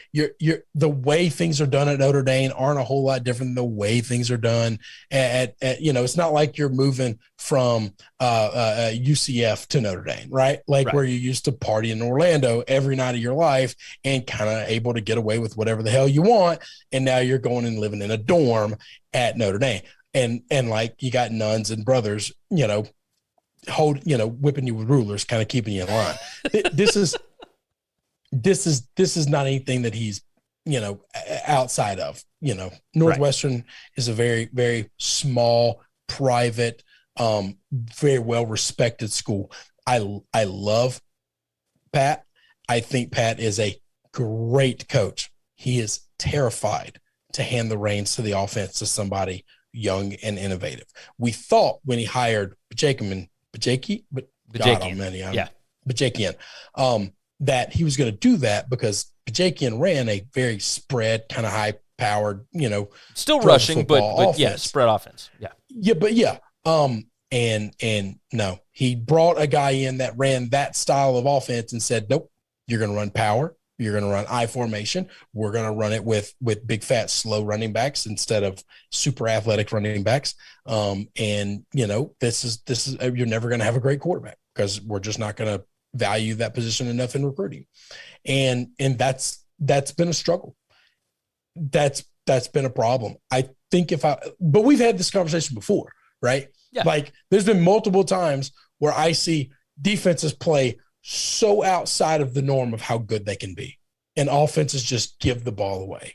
S3: the way things are done at Notre Dame aren't a whole lot different than the way things are done at it's not like you're moving from UCF to Notre Dame, right? Where you used to party in Orlando every night of your life and kind of able to get away with whatever the hell you want. And now you're going and living in a dorm at Notre Dame. And like you got nuns and brothers, whipping you with rulers, kind of keeping you in line. This is not anything that he's, outside of, Northwestern is a very, very small, private, very well-respected school. I love Pat. I think Pat is a great coach. He is terrified to hand the reins to the offense to somebody young and innovative. We thought when he hired Bajakian, that he was going to do that because Bajakian ran a very spread, kind of high-powered,
S2: still rushing, but spread offense.
S3: And no, he brought a guy in that ran that style of offense and said, nope, you're going to run power. You're going to run I formation. We're going to run it with big, fat, slow running backs instead of super athletic running backs. This is you're never going to have a great quarterback because we're just not going to value that position enough in recruiting. And that's been a struggle. That's been a problem. I think but we've had this conversation before, right?
S2: Yeah.
S3: Like there's been multiple times where I see defenses play so outside of the norm of how good they can be. And offenses just give the ball away.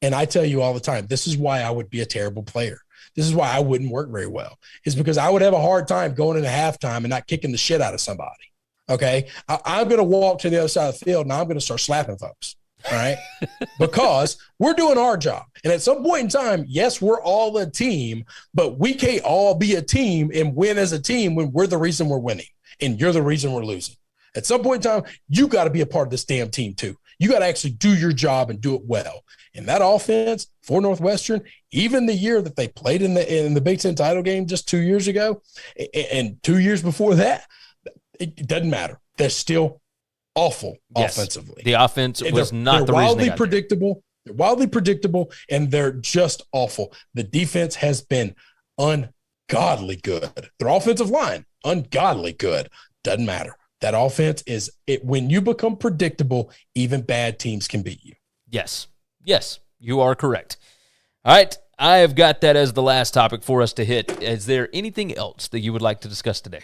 S3: And I tell you all the time, this is why I would be a terrible player. This is why I wouldn't work very well. Is because I would have a hard time going into halftime and not kicking the shit out of somebody. Okay. I'm going to walk to the other side of the field and I'm going to start slapping folks. All right. Because we're doing our job. And at some point in time, yes, we're all a team, but we can't all be a team and win as a team when we're the reason we're winning and you're the reason we're losing. At some point in time, you got to be a part of this damn team too. You got to actually do your job and do it well. And that offense for Northwestern, even the year that they played in the Big Ten title game just 2 years ago, and 2 years before that, it doesn't matter. They're still awful offensively.
S2: The offense was not the reason
S3: wildly predictable. They're wildly predictable, and they're just awful. The defense has been ungodly good. Their offensive line, ungodly good. Doesn't matter. That offense is it. When you become predictable, even bad teams can beat you.
S2: Yes, you are correct. All right, I have got that as the last topic for us to hit. Is there anything else that you would like to discuss today?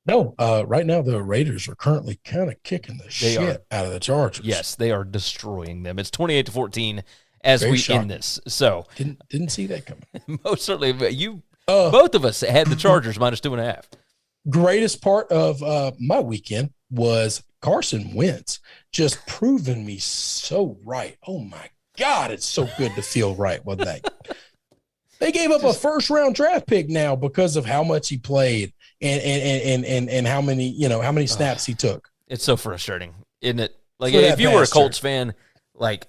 S3: No, right now the Raiders are currently kind of kicking the shit out of the Chargers.
S2: Yes, they are destroying them. It's 28-14 as very we shocking. End this. So
S3: didn't see that coming.
S2: Most certainly, both of us had the Chargers minus 2.5.
S3: Greatest part of my weekend was Carson Wentz just proving me so right. Oh my God, it's so good to feel right, wasn't that? They gave up a first-round draft pick now because of how much he played and how many snaps he took.
S2: It's so frustrating, isn't it? Like if you were a Colts fan, like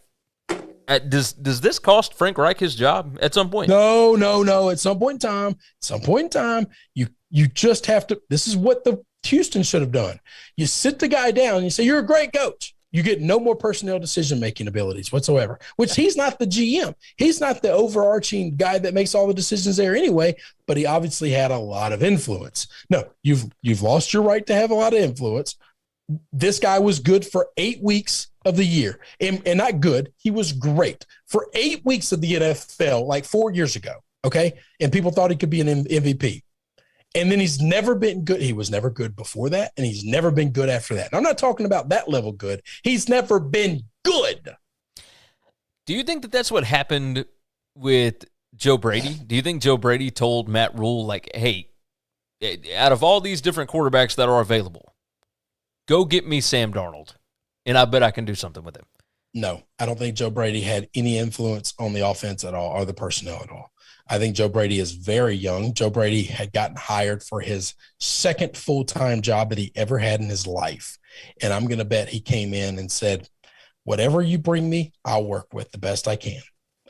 S2: does this cost Frank Reich his job at some point?
S3: No. At some point in time, you just have to. This is what the Houston should have done. You sit the guy down and you say, "You're a great coach." You get no more personnel decision-making abilities whatsoever, which he's not the GM. He's not the overarching guy that makes all the decisions there anyway, but he obviously had a lot of influence. No, you've lost your right to have a lot of influence. This guy was good for 8 weeks of the year. And not good, he was great for 8 weeks of the NFL, like 4 years ago. Okay. And people thought he could be an MVP. And then he's never been good. He was never good before that. And he's never been good after that. And I'm not talking about that level good. He's never been good.
S2: Do you think that that's what happened with Joe Brady? Do you think Joe Brady told Matt Rule, like, hey, out of all these different quarterbacks that are available, go get me Sam Darnold, and I bet I can do something with him?
S3: No, I don't think Joe Brady had any influence on the offense at all or the personnel at all. I think Joe Brady is very young. Joe Brady had gotten hired for his second full-time job that he ever had in his life. And I'm going to bet he came in and said, whatever you bring me, I'll work with the best I can.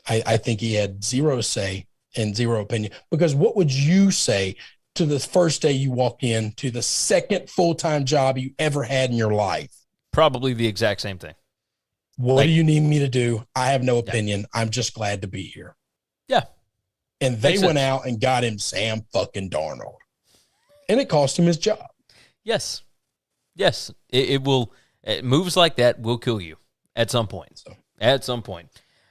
S3: I think he had zero say and zero opinion, because what would you say to the first day you walk in to the second full-time job you ever had in your life?
S2: Probably the exact same thing.
S3: What do you need me to do? I have no opinion. Yeah. I'm just glad to be here.
S2: Yeah.
S3: And they went out and got him Sam fucking Darnold. And it cost him his job.
S2: Yes. Yes. Moves like that will kill you at some point. At some point.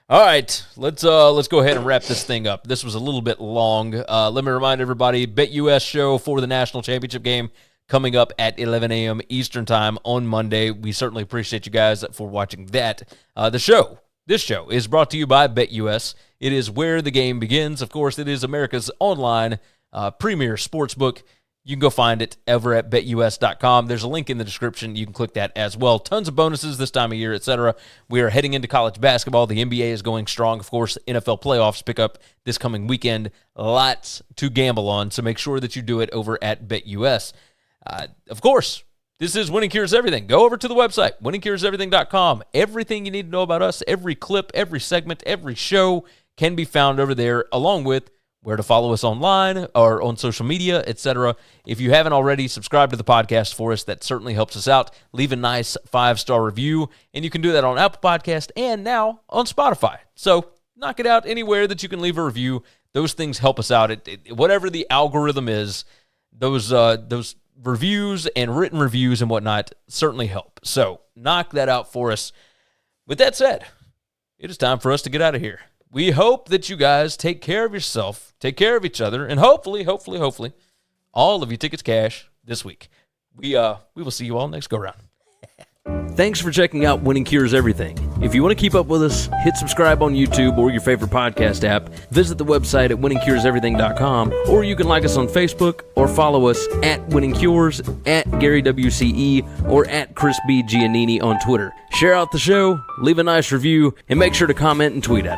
S2: All right, let's go ahead and wrap this thing up. This was a little bit long. Let me remind everybody, BetUS show for the national championship game coming up at 11 a.m. Eastern time on Monday. We certainly appreciate you guys for watching that. This show is brought to you by BetUS. It is where the game begins. Of course, it is America's online premier sportsbook. You can go find it over at BetUS.com. There's a link in the description. You can click that as well. Tons of bonuses this time of year, etc. We are heading into college basketball. The NBA is going strong. Of course, NFL playoffs pick up this coming weekend. Lots to gamble on, so make sure that you do it over at BetUS. Of course, this is Winning Cures Everything. Go over to the website, winningcureseverything.com. Everything you need to know about us, every clip, every segment, every show can be found over there, along with where to follow us online or on social media, etc. If you haven't already, subscribe to the podcast for us. That certainly helps us out. Leave a nice 5-star review, and you can do that on Apple Podcast and now on Spotify. So knock it out anywhere that you can leave a review. Those things help us out. Whatever the algorithm is, those reviews and written reviews and whatnot certainly help. So knock that out for us. With that said, it is time for us to get out of here. We hope that you guys take care of yourself, take care of each other, and hopefully, all of you tickets cash this week. We will see you all next go-round. Thanks for checking out Winning Cures Everything. If you want to keep up with us, hit subscribe on YouTube or your favorite podcast app. Visit the website at winningcureseverything.com, or you can like us on Facebook or follow us at Winning Cures, at Gary WCE, or at Chris B. Giannini on Twitter. Share out the show, leave a nice review, and make sure to comment and tweet at us.